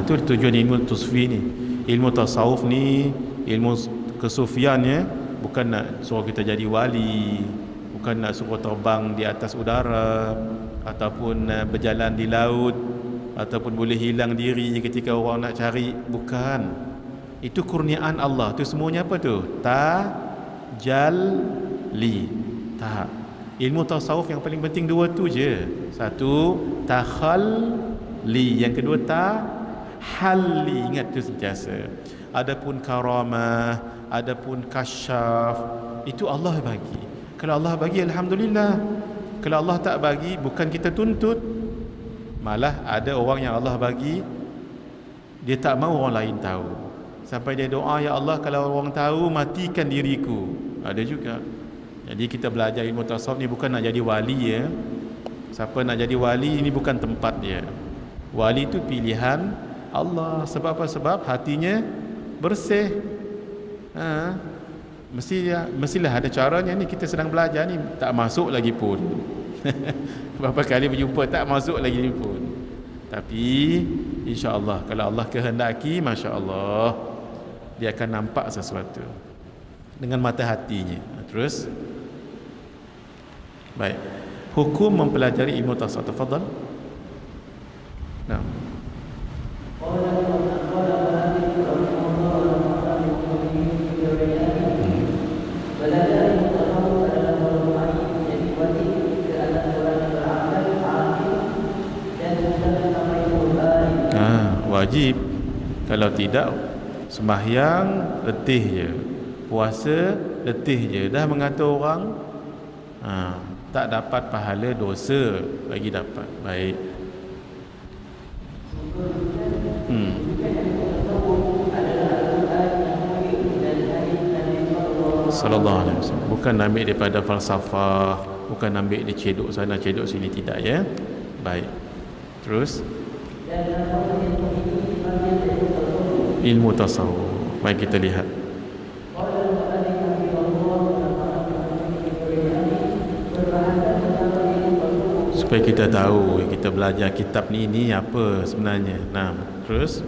Itu tujuan ilmu tasawuf ni. Ilmu tasawuf ni, ilmu kesufiannya bukan nak suruh kita jadi wali, bukan nak suruh terbang di atas udara, ataupun berjalan di laut, ataupun boleh hilang diri ketika orang nak cari. Bukan. Itu kurniaan Allah. Itu semuanya apa tu? Tajalli. Ilmu tasawuf yang paling penting dua tu je. Satu, takhalli. Yang kedua, halli. Ingat tu sentiasa. Adapun karamah, adapun kasyaf, itu Allah bagi. Kalau Allah bagi, alhamdulillah. Kalau Allah tak bagi, bukan kita tuntut. Malah ada orang yang Allah bagi, dia tak mahu orang lain tahu. Sampai dia doa, ya Allah, kalau orang tahu, matikan diriku. Ada juga. Jadi kita belajar ilmu tasawuf ni bukan nak jadi wali ya. Siapa nak jadi wali, ini bukan tempat dia. Wali itu pilihan Allah. Sebab apa? Sebab hatinya bersih. Mestilah ada caranya ni. Kita sedang belajar ni, tak masuk lagi pun. Berapa kali berjumpa tak masuk lagi pun. Tapi insya-Allah kalau Allah kehendaki, masya-Allah, dia akan nampak sesuatu dengan mata hatinya. Terus baik, hukum mempelajari ilmu tasawuf. Tafadhal. Nah. Wajib. Kalau tidak, sembahyang letih je, puasa letih je, dah mengatur orang, tak dapat pahala, dosa lagi dapat. Baik. Sallallahu alaihi wasallam. Bukan ambil daripada falsafah, bukan ambil dia cedok sana cedok sini, tidak ya. Baik. Terus ilmu tasawuf. Baik, kita lihat. Supaya kita tahu, kita belajar kitab ni apa sebenarnya. Nah, terus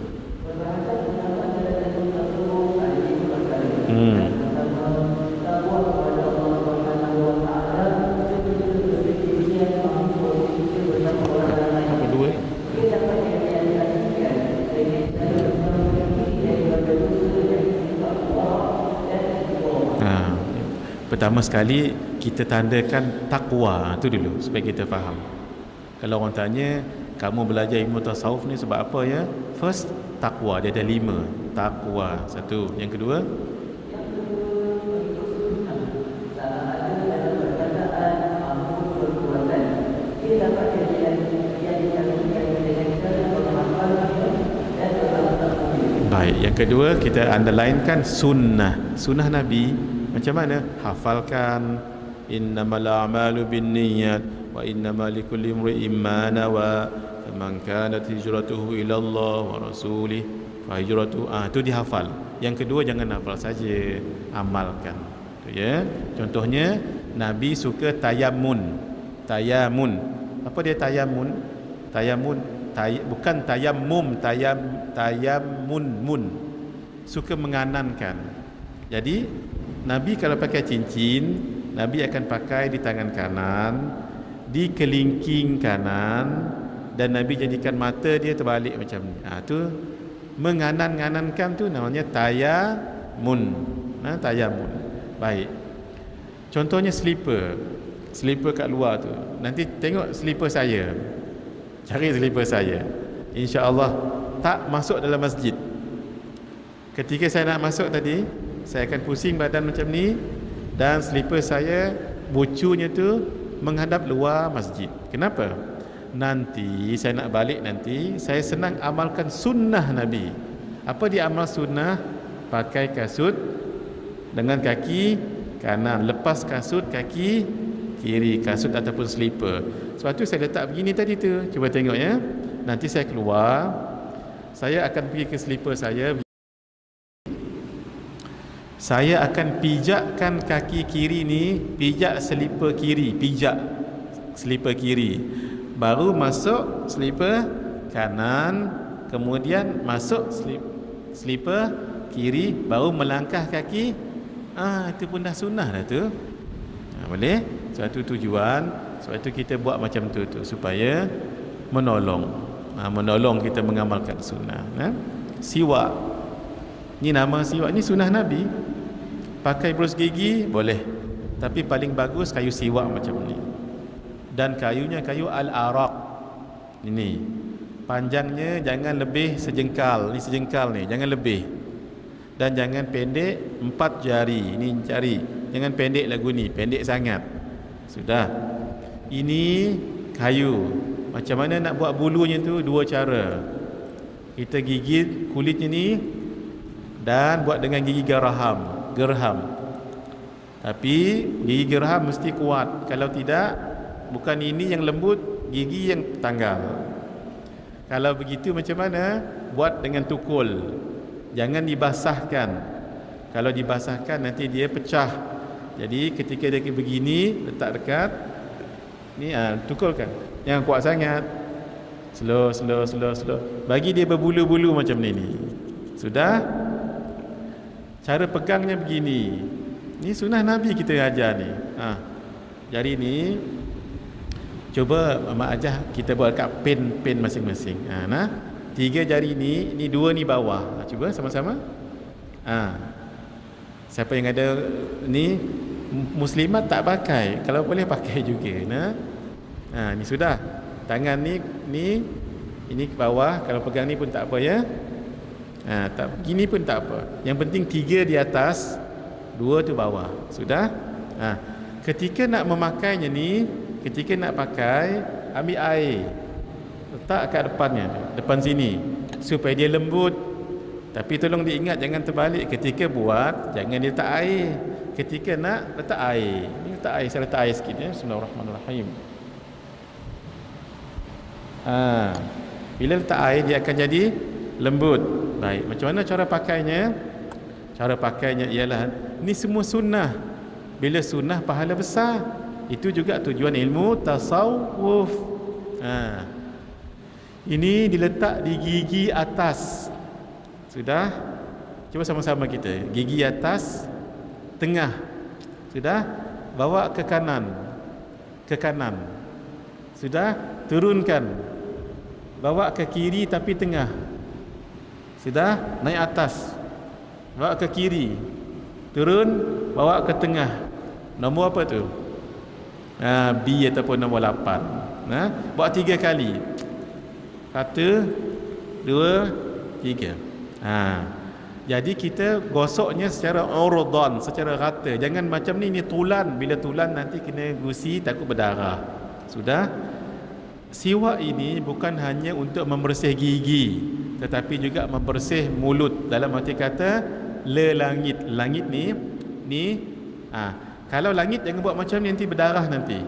pertama sekali kita tandakan takwa, itu dulu supaya kita faham. Kalau orang tanya, kamu belajar ilmu tasawuf ni sebab apa ya? First, takwa. Dia ada 5. Takwa, satu. Yang kedua, baik. Yang kedua, kita underlinekan sunnah. Sunnah Nabi. Macam mana? Hafalkan innamal a'malu binniyat wa innamal likulli imri'in ma nawa faman kanat hijratuhu ila Allah wa rasulih fa hijratuhu, itu dihafal. Yang kedua, jangan hafal saja, amalkan. Tu ya. Contohnya Nabi suka tayamun. Tayamun. Apa dia tayamun? Tayamun bukan tayammum, tayamun. Suka menganankan. Jadi Nabi kalau pakai cincin, Nabi akan pakai di tangan kanan, di kelingking kanan, dan Nabi jadikan mata dia terbalik macam ni. Tu menganan-nganankan, tu namanya tayamun. Tayamun. Baik. Contohnya slipper kat luar tu. Nanti tengok slipper saya. Cari slipper saya. Insya-Allah tak masuk dalam masjid. Ketika saya nak masuk tadi, saya akan pusing badan macam ni, dan slipper saya bucunya tu menghadap luar masjid. Kenapa? Nanti saya nak balik, nanti saya senang amalkan sunnah Nabi. Apa dia amal sunnah? Pakai kasut dengan kaki kanan, lepas kasut kaki kiri, kasut ataupun slipper. Sebab tu saya letak begini tadi tu. Cuba tengok ya. Nanti saya keluar, saya akan pergi ke slipper saya. Saya akan pijakkan kaki kiri ni, pijak slipper kiri, pijak slipper kiri. Baru masuk slipper kanan, kemudian masuk slipper kiri, baru melangkah kaki. Itu pun dah sunnah dah tu. Boleh? Sebab tu tujuan, sebab tu kita buat macam tu supaya menolong kita mengamalkan sunnah. Siwak. Ni nama siwak ni sunnah Nabi. Pakai brus gigi boleh, tapi paling bagus kayu siwak macam ni. Dan kayunya kayu al-araq. Ini panjangnya jangan lebih sejengkal. Ni sejengkal ni, jangan lebih. Dan jangan pendek 4 jari. Ini jari. Jangan pendek lagu ni, pendek sangat. Sudah. Ini kayu. Macam mana nak buat bulunya tu? 2 cara. Kita gigit kulitnya ni dan buat dengan gigi geraham. Tapi gigi geraham mesti kuat. Kalau tidak, bukan ini yang lembut, gigi yang tanggal. Kalau begitu macam mana? Buat dengan tukul. Jangan dibasahkan. Kalau dibasahkan nanti dia pecah. Jadi ketika dia begini, letak dekat ni, tukulkan. Jangan kuat sangat. Slow. Bagi dia berbulu-bulu macam ni. Sudah? Cara pegangnya begini. Ni sunnah Nabi kita ajar ni. Jari ni cuba mak ajar kita buat kat pen masing-masing. Nah. 3 jari ni 2 ni bawah. Cuba sama-sama. Siapa yang ada ni muslimat tak pakai, kalau boleh pakai juga. Ni sudah. Tangan ni ini ke bawah, kalau pegang ni pun tak apa ya. Tak gini pun tak apa. Yang penting 3 di atas, 2 tu bawah. Sudah? Ketika nak memakainya ni, ketika nak pakai, ambil air. Letak kat depannya, depan sini, supaya dia lembut. Tapi tolong diingat jangan terbalik. Ketika buat, jangan letak air. Ketika nak, letak air. Ini letak air, saya letak air sikit ya. Bismillahirrahmanirrahim. Bila letak air, dia akan jadi lembut. Baik, macam mana cara pakainya? Cara pakainya ialah, ni semua sunnah. Bila sunnah, pahala besar. Itu juga tujuan ilmu tasawuf. Ini diletak di gigi atas. Sudah? Cuba sama-sama kita. Gigi atas, tengah. Sudah? Bawa ke kanan. Ke kanan. Sudah? Turunkan. Bawa ke kiri tapi tengah. Sudah? Naik atas. Bawa ke kiri. Turun, bawa ke tengah. Nombor apa tu? B ataupun nombor 8. Buat 3 kali. 1, 2, 3. Jadi kita gosoknya secara urdan, secara rata. Jangan macam ni tulan. Bila tulan nanti kena gusi, takut berdarah. Sudah? Siwak ini bukan hanya untuk membersih gigi, tetapi juga membersih mulut. Dalam arti kata langit. Langit ni kalau langit jangan buat macam ni, nanti berdarah nanti.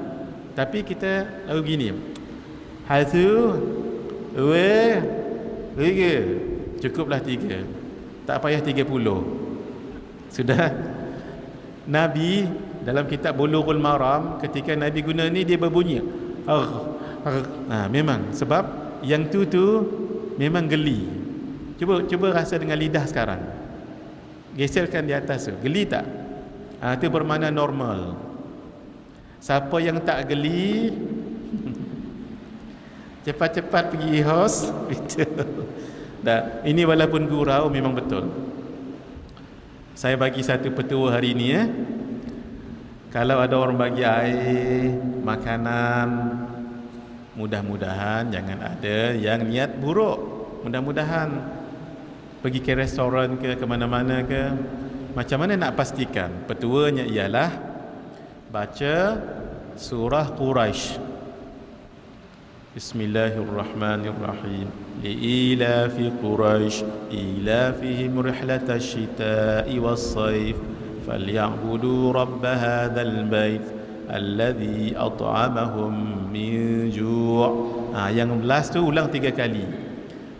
Tapi kita lalu gini. 1, 2, 3. Cukuplah 3. Tak payah 30. Sudah? Nabi dalam kitab Bulughul Maram, ketika Nabi guna ni, dia berbunyi memang sebab yang tu memang geli. Cuba rasa dengan lidah sekarang. Geselkan di atas tu. Geli tak? Itu bermakna normal. Siapa yang tak geli cepat-cepat pergi hospital. Ini walaupun gurau memang betul. Saya bagi satu petua hari ini ya. Kalau ada orang bagi air, makanan, mudah-mudahan jangan ada yang niat buruk. Mudah-mudahan pergi ke restoran ke mana-mana ke, macam mana nak pastikan? Petuanya ialah baca surah Quraisy. Bismillahirrahmanirrahim. Li'ilafi Quraisy ilafihim rihlatash shita'i was-sayf falyabudu rabb hadzal bait alladhi at'amahum min ju'. Yang last tu ulang 3 kali.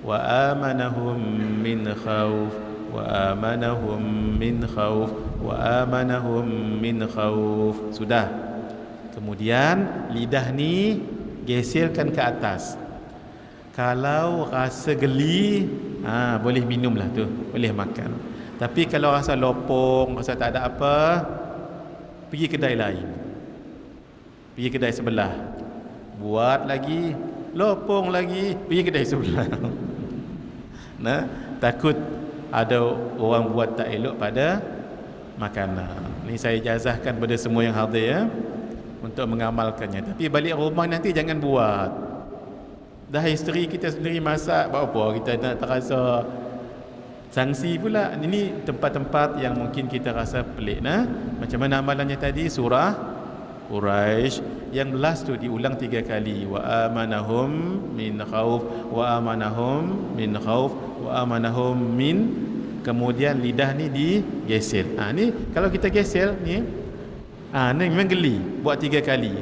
Wa amanahum min khauf, wa amanahum min khauf, wa amanahum min khauf. Sudah. Kemudian lidah ni geselkan ke atas. Kalau rasa geli, boleh minumlah tu, boleh makan. Tapi kalau rasa lopong, rasa tak ada apa, pergi kedai lain. Pergi kedai sebelah. Buat lagi, lopong lagi, pergi kedai sebelah. Takut ada orang buat tak elok pada makanan. Ni saya ijazahkan pada semua yang hadir ya, untuk mengamalkannya. Tapi balik rumah nanti jangan buat. Dah isteri kita sendiri masak, buat apa kita nak terasa sanksi pula. Ini tempat-tempat yang mungkin kita rasa pelik. Macam mana amalannya tadi? Surah Quraisy yang last tu diulang 3 kali. Wa amanahum min khauf, wa amanahum min khauf, wa amanahum min. Kemudian lidah ni digesel. Ni kalau kita gesel ni, ni memang geli. Buat 3 kali.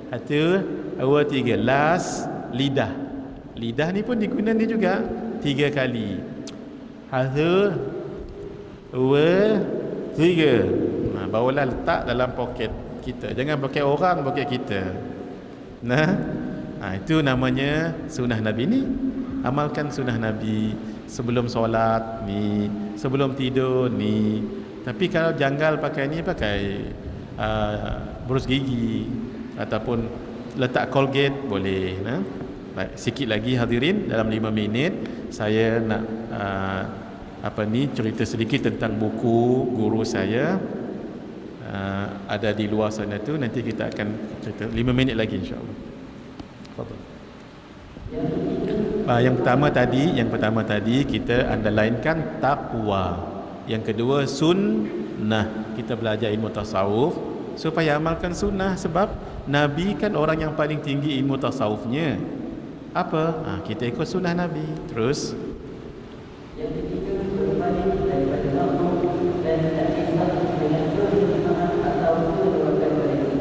1, 2, 3. Last lidah. Lidah ni pun diguna ni juga 3 kali. 1, 2, 3. Bawalah letak dalam poket kita. Jangan poket orang, poket kita. Itu namanya sunnah Nabi ni. Amalkan sunnah Nabi. Sebelum solat ni, sebelum tidur ni. Tapi kalau janggal pakai ni, pakai berus gigi ataupun letak Colgate boleh. Baik, sikit lagi hadirin, dalam 5 minit saya nak cerita sedikit tentang buku guru saya. Ada di luar sana tu, nanti kita akan cerita 5 minit lagi insya-Allah. Fadhal. Yang pertama tadi kita underlinekan takwa. Yang kedua sunnah. Kita belajar ilmu tasawuf supaya amalkan sunnah, sebab Nabi kan orang yang paling tinggi ilmu tasawufnya. Apa? Kita ikut sunnah Nabi. Terus yang ketiga, berbalik daripada makhluk dan tidak kisah dengan keutamaan atau keluarkan mereka.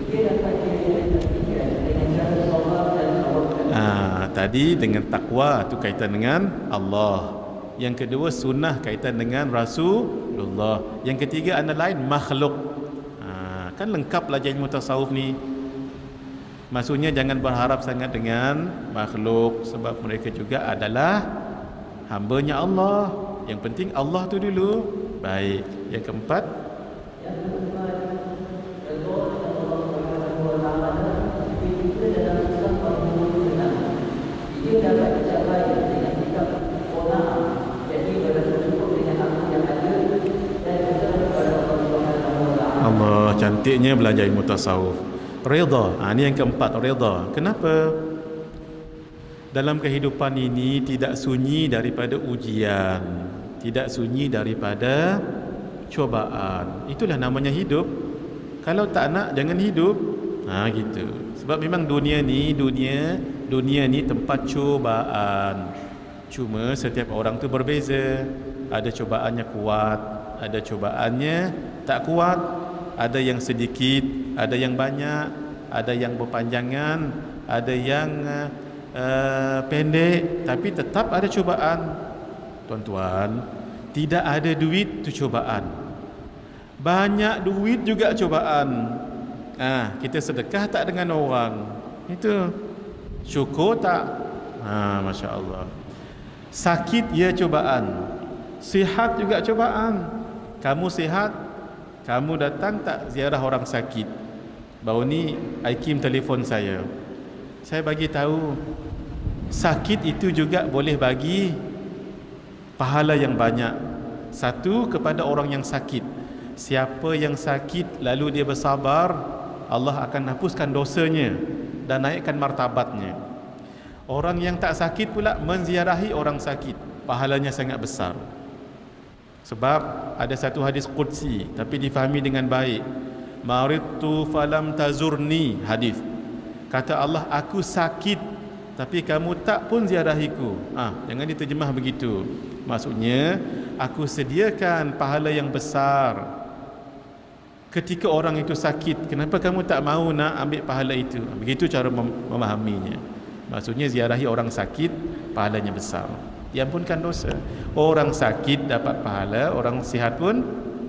Dia dapat diidentifikasikan dengan cara solat dan tawakal. Tadi dengan takwa tu kaitan dengan Allah. Yang kedua sunnah kaitan dengan Rasulullah. Yang ketiga lain makhluk. Kan lengkap belajar ilmu tasawuf ni. Maksudnya jangan berharap sangat dengan makhluk, sebab mereka juga adalah hamba-Nya Allah. Yang penting Allah tu dulu. Baik. Yang keempat, dia dapat dicapai dengan sikap qanaah, jadi berasa cukup dengan apa yang ada dan berserah kepada Allah Subhanahu wa taala. Allah, cantiknya belajar ilmu tasawuf. Redha. Ini yang keempat, redha. Kenapa? Dalam kehidupan ini tidak sunyi daripada ujian, tidak sunyi daripada cobaan. Itulah namanya hidup. Kalau tak nak, jangan hidup. Gitu. Sebab memang dunia ni tempat cobaan. Cuma setiap orang tu berbeza. Ada cobaannya kuat, ada cobaannya tak kuat. Ada yang sedikit, ada yang banyak, ada yang berpanjangan, ada yang pendek, tapi tetap ada cobaan. Tuan-tuan, tidak ada duit tu cobaan. Banyak duit juga cobaan. Kita sedekah tak dengan orang, itu syukur tak? Masya Allah. Sakit ya cobaan, sihat juga cobaan. Kamu sihat, kamu datang tak ziarah orang sakit. Baru ni Aikim telefon saya bagi tahu sakit itu juga boleh bagi pahala yang banyak. Satu, kepada orang yang sakit. Siapa yang sakit lalu dia bersabar, Allah akan hapuskan dosanya dan naikkan martabatnya. Orang yang tak sakit pula menziarahi orang sakit, pahalanya sangat besar. Sebab ada satu hadis qudsi tapi difahami dengan baik. Maridtu falam tazurni, hadis. Kata Allah, aku sakit tapi kamu tak pun ziarahiku. Jangan diterjemah begitu. Maksudnya, aku sediakan pahala yang besar ketika orang itu sakit. Kenapa kamu tak mau nak ambil pahala itu? Begitu cara memahaminya. Maksudnya ziarahi orang sakit, pahalanya besar. Diampunkan dosa. Orang sakit dapat pahala, orang sihat pun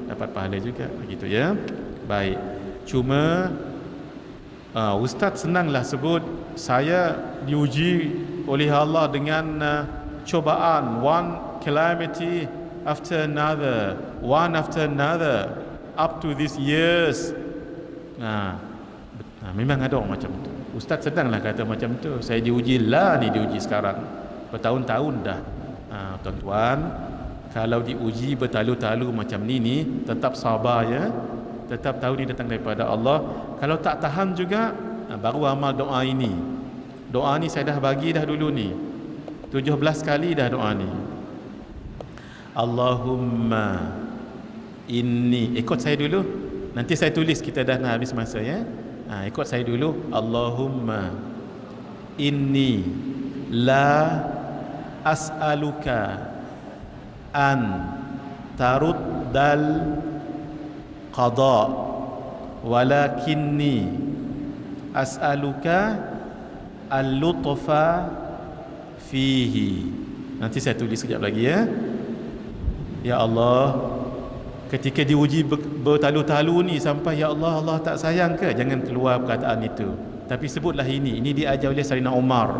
dapat pahala juga. Begitu ya. Baik. Cuma Ustaz senanglah sebut saya diuji oleh Allah dengan cobaan, one calamity after another, one after another, up to these years. Memang ada orang macam tu. Ustaz senanglah kata macam tu. Saya diuji sekarang bertahun-tahun dah. Tuan-tuan, kalau diuji bertalu-talu macam ni tetap sabar ya. Tetap tahu ni datang daripada Allah. Kalau tak tahan juga, baru amal doa ini. Doa ni saya dah bagi dah dulu ni. 17 kali dah doa ni. Allahumma inni, ikut saya dulu. Nanti saya tulis, kita dah nak habis masa ya. Ikut saya dulu. Allahumma inni la as'aluka an taruddal qada walakinni as'aluka al-lutfa fihi. Nanti saya tulis sekejap lagi ya. Ya Allah, ketika diuji bertalu-talu ni sampai ya Allah, Allah tak sayang ke? Jangan keluar perkataan itu. Tapi sebutlah ini diajar oleh Sayyidina Umar.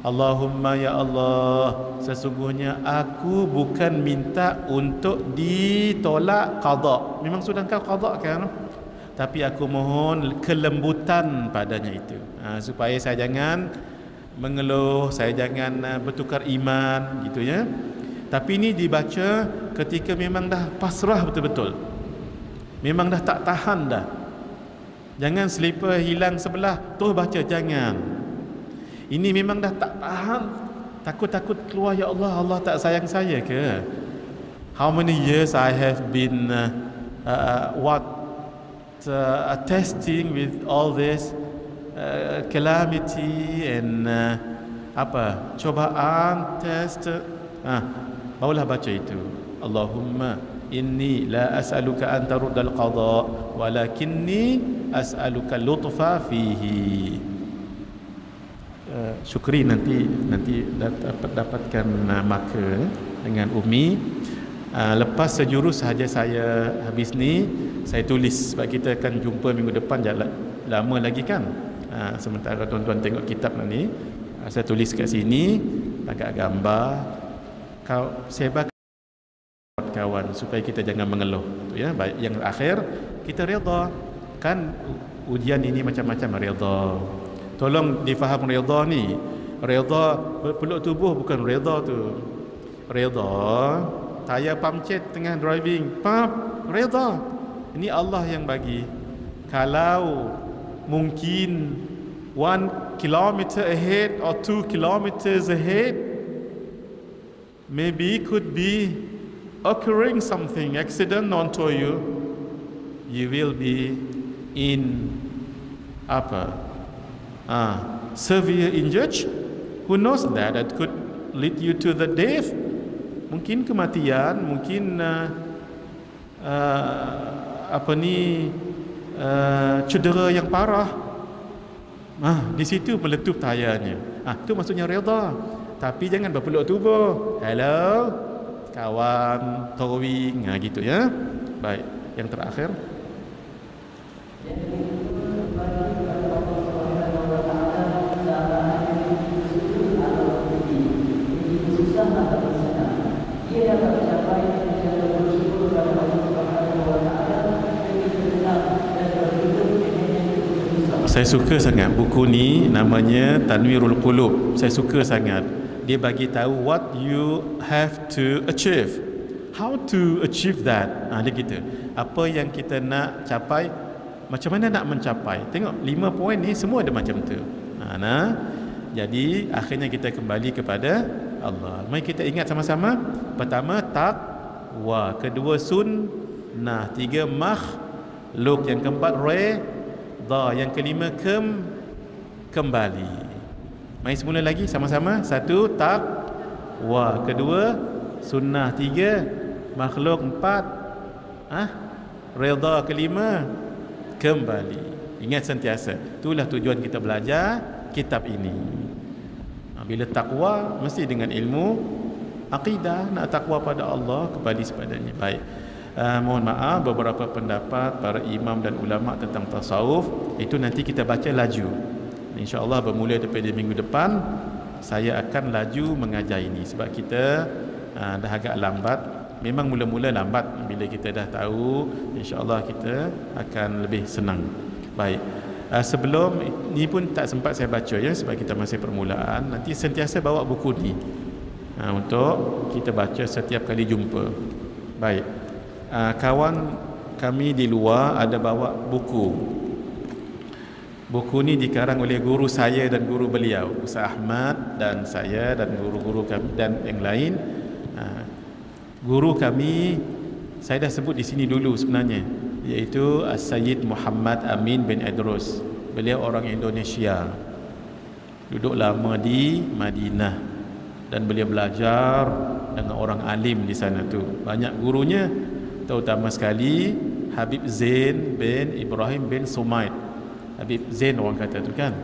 Allahumma ya Allah, sesungguhnya aku bukan minta untuk ditolak qada. Memang sudah kau qada kan? Tapi aku mohon kelembutan padanya itu. Supaya saya jangan mengeluh, saya jangan bertukar iman gitu ya. Tapi ini dibaca ketika memang dah pasrah betul-betul. Memang dah tak tahan dah. Jangan selipar hilang sebelah terus baca, jangan. Ini memang dah tak tahan, takut-takut keluar, ya Allah, Allah tak sayang saya ke? How many years I have been testing with all this calamity and cobaan, test. Barulah baca itu. Allahumma inni la as'aluka an taruddal qada walakinni as'aluka lutfa fihi. Syukri nanti dapatkan marker dengan Umi. Lepas sejurus sahaja saya habis ni, saya tulis sebab kita akan jumpa minggu depan, lama lagi kan. Sementara tuan-tuan tengok kitab ni, saya tulis kat sini agak gambar. Kau sebar kawan supaya kita jangan mengeluh tu ya. Baik, yang akhir kita redha. Kan ujian ini macam-macam redha. Tolong difaham redha ni. Redha berpeluk tubuh bukan redha tu. Redha tayar pamcet tengah driving, redha. Ini Allah yang bagi. Kalau mungkin 1 kilometer ahead or 2 kilometers ahead, maybe could be occurring something, accident onto you, you will be in severe injured. Who knows that? That could lead you to the death. Mungkin kematian, mungkin cedera yang parah. Di situ meletup tayarnya. Itu maksudnya redha. Tapi jangan berpeluk tubuh. Hello kawan, towing, gitu ya. Baik, yang terakhir. Saya suka sangat buku ni, namanya Tanwirul Qulub. Saya suka sangat. Dia bagi tahu what you have to achieve, how to achieve that. Dia kita apa yang kita nak capai, macam mana nak mencapai. Tengok 5 poin ni semua ada macam tu. Jadi akhirnya kita kembali kepada Allah. Mari kita ingat sama-sama. Pertama taqwa, kedua sunnah, 3 makhluk, yang keempat redha, yang kelima kembali. Mari semula lagi sama-sama. 1 taqwa, kedua sunnah, 3 makhluk, 4 redha, kelima kembali. Ingat sentiasa, itulah tujuan kita belajar kitab ini. Bila takwa mesti dengan ilmu akidah, nak takwa pada Allah, kembali sepadanya. Baik, mohon maaf beberapa pendapat para imam dan ulama tentang tasawuf itu nanti kita baca laju. InsyaAllah bermula daripada minggu depan saya akan laju mengajar ini, sebab kita dah agak lambat. Memang mula-mula lambat, bila kita dah tahu InsyaAllah kita akan lebih senang. Baik, sebelum ni pun tak sempat saya baca ya, sebab kita masih permulaan. Nanti sentiasa bawa buku ni untuk kita baca setiap kali jumpa. Baik, kawan kami di luar ada bawa buku. Buku ni dikarang oleh guru saya dan guru beliau, Ustaz Ahmad, dan saya dan guru-guru kami dan yang lain. Guru kami saya dah sebut di sini dulu sebenarnya, iaitu Sayyid Muhammad Amin bin Idrus. Beliau orang Indonesia, duduk lama di Madinah, dan beliau belajar dengan orang alim di sana tu. Banyak gurunya, terutama sekali Habib Zain bin Ibrahim bin Sumaid. Habib Zain orang kata tu kan.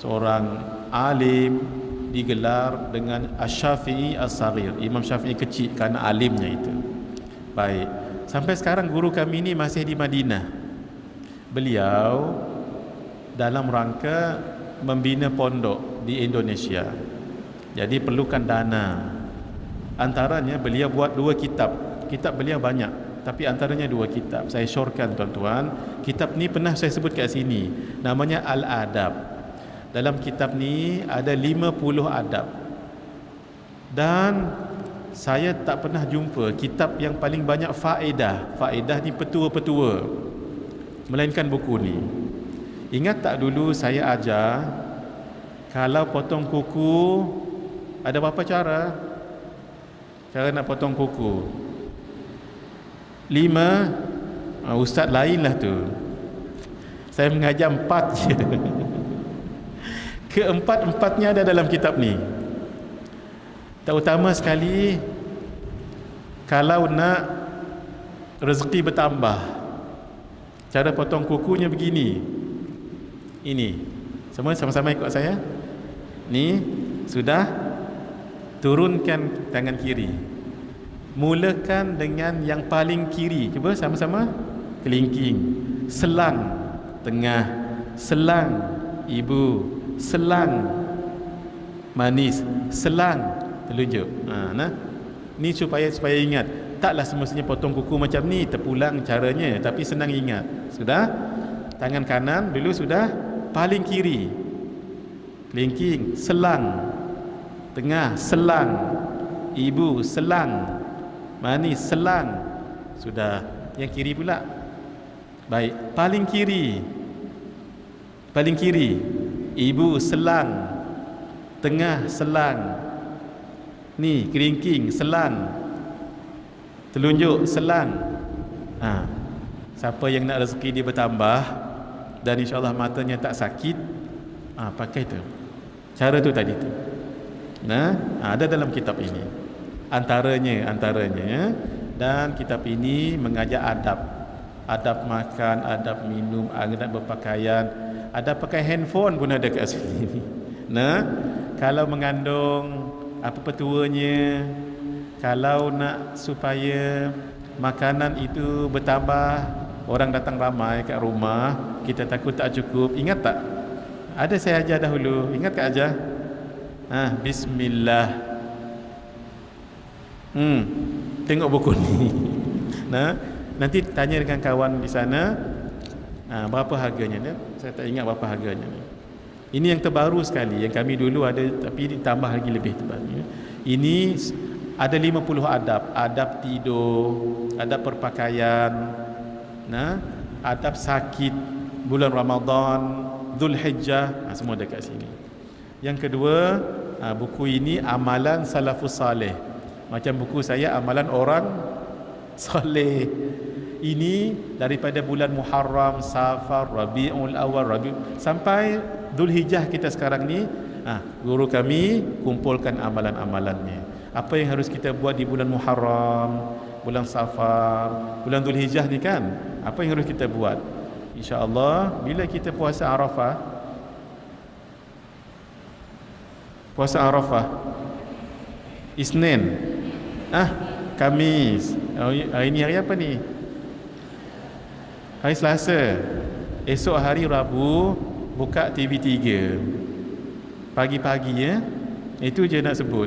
Seorang alim, digelar dengan Asy-Syafi'i As-Saghir, Imam Syafi'i kecil kerana alimnya itu. Baik, sampai sekarang guru kami ni masih di Madinah. Beliau dalam rangka membina pondok di Indonesia. Jadi perlukan dana. Antaranya beliau buat 2 kitab. Kitab beliau banyak, tapi antaranya 2 kitab. Saya syorkan tuan-tuan. Kitab ni pernah saya sebut kat sini. Namanya Al-Adab. Dalam kitab ni ada 50 adab. Dan saya tak pernah jumpa kitab yang paling banyak faedah. Faedah ni petua-petua, melainkan buku ni. Ingat tak dulu saya ajar, kalau potong kuku ada berapa cara? Cara nak potong kuku 5. Ustaz lain lah tu. Saya mengajar 4 je. Keempat-empatnya ada dalam kitab ni. Terutama sekali kalau nak rezeki bertambah, cara potong kukunya begini. Ini semua sama-sama ikut saya. Ni sudah, turunkan tangan kiri, mulakan dengan yang paling kiri. Cuba sama-sama. Kelingking, selang tengah, selang ibu, selang manis, selang telunjuk. Nah, ni supaya ingat. Taklah semestinya potong kuku macam ni, terpulang caranya, tapi senang ingat. Sudah? Tangan kanan dulu sudah, paling kiri kelingking, selang tengah, selang ibu, selang manis, selang. Sudah, yang kiri pula. Baik, paling kiri ibu, selang tengah, selang. Ni kelingking, selang telunjuk, selang. Siapa yang nak rezeki dia bertambah dan insyaAllah matanya tak sakit, pakai tu, cara tu tadi tu. Ada dalam kitab ini antaranya. Dan kitab ini mengajar adab makan, adab minum, adab berpakaian, adab pakai handphone pun ada kat sini. Kalau mengandung, apa petuanya, kalau nak supaya makanan itu bertambah, orang datang ramai kat rumah, kita takut tak cukup. Ingat tak? Ada saya ajar dahulu. Ingat tak ajar? Bismillah. Tengok buku ni. Nanti tanya dengan kawan di sana, berapa harganya. Saya tak ingat berapa harganya ni. Ini yang terbaru sekali, yang kami dulu ada, tapi ditambah lagi lebih tebal. Ini ada 50 adab. Adab tidur, adab perpakaian, adab sakit, bulan Ramadan, Zulhijjah, semua dekat sini. Yang kedua, buku ini amalan salafus saleh. Macam buku saya amalan orang saleh. Ini daripada bulan Muharram, Safar, Rabiul Awal, sampai Zulhijjah kita sekarang ni. Guru kami kumpulkan amalan-amalannya. Apa yang harus kita buat di bulan Muharram, bulan Safar, bulan Zulhijjah ni kan, apa yang harus kita buat? InsyaAllah bila kita puasa Arafah, Isnin, Kamis, hari ni hari apa ni? Hari Selasa. Esok hari Rabu buka TV3 pagi-pagi, itu je nak sebut.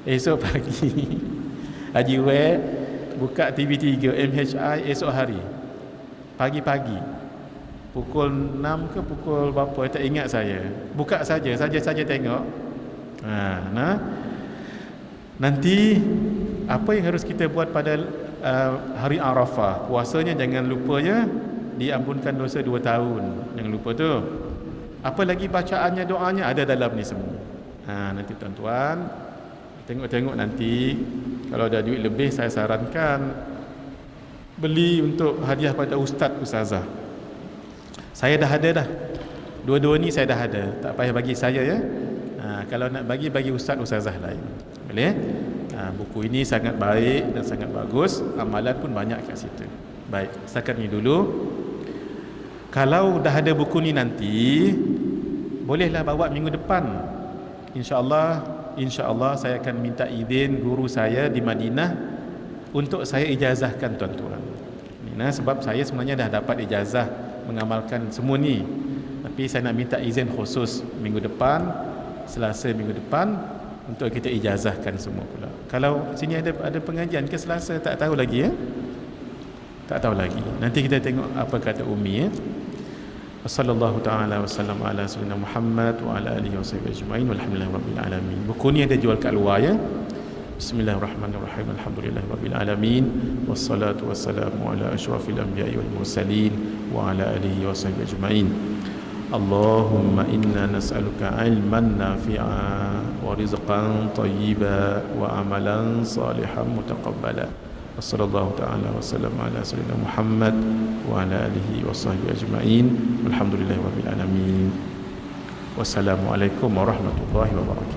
Esok pagi Haji Wek buka TV3 MHI esok hari pagi-pagi pukul 6 ke pukul berapa, tak ingat saya. Buka saja tengok. Nanti apa yang harus kita buat pada hari Arafah? Puasanya jangan lupa ya, diampunkan dosa 2 tahun. Jangan lupa tu. Apa lagi bacaannya, doanya ada dalam ni semua. Nanti tuan-tuan tengok-tengok nanti. Kalau ada duit lebih, saya sarankan beli untuk hadiah pada ustazah. Saya dah ada dah. Dua-dua ni saya dah ada. Tak payah bagi saya ya. Kalau nak bagi ustazah lain. Boleh? Buku ini sangat baik dan sangat bagus. Amalan pun banyak kat situ. Baik, setakat ni dulu. Kalau dah ada buku ni nanti, bolehlah bawa minggu depan. InsyaAllah saya akan minta izin guru saya di Madinah untuk saya ijazahkan tuan-tuan. Sebab saya sebenarnya dah dapat ijazah mengamalkan semua ni. Tapi saya nak minta izin khusus minggu depan, Selasa minggu depan, untuk kita ijazahkan semua pula. Kalau sini ada pengajian ke Selasa, tak tahu lagi ya. Tak tahu lagi. Nanti kita tengok apa kata Umi ya. Wassallallahu ta'ala wasallam ala sayyidina Muhammad wa ala alihi wasahbihi ajma'in walhamdulillahi rabbil alamin. Buku ni ada jual kat luar ya. Bismillahirrahmanirrahim. Alhamdulillahi rabbil alamin. Wassalatu wassalamu ala asyrafil anbiya'i wal mursalin wa ala alihi wasahbihi ajma'in. Allahumma inna nas'aluka ilman nafi'a wa rizqan tayyiba wa amalan salihan mutaqabbala. Wassallallahu ta'ala wa sallam ala sayyidina Muhammad wa ala alihi wa sahbihi ajma'in walhamdulillahi rabbil alamin. Wassalamualaikum warahmatullahi wabarakatuh.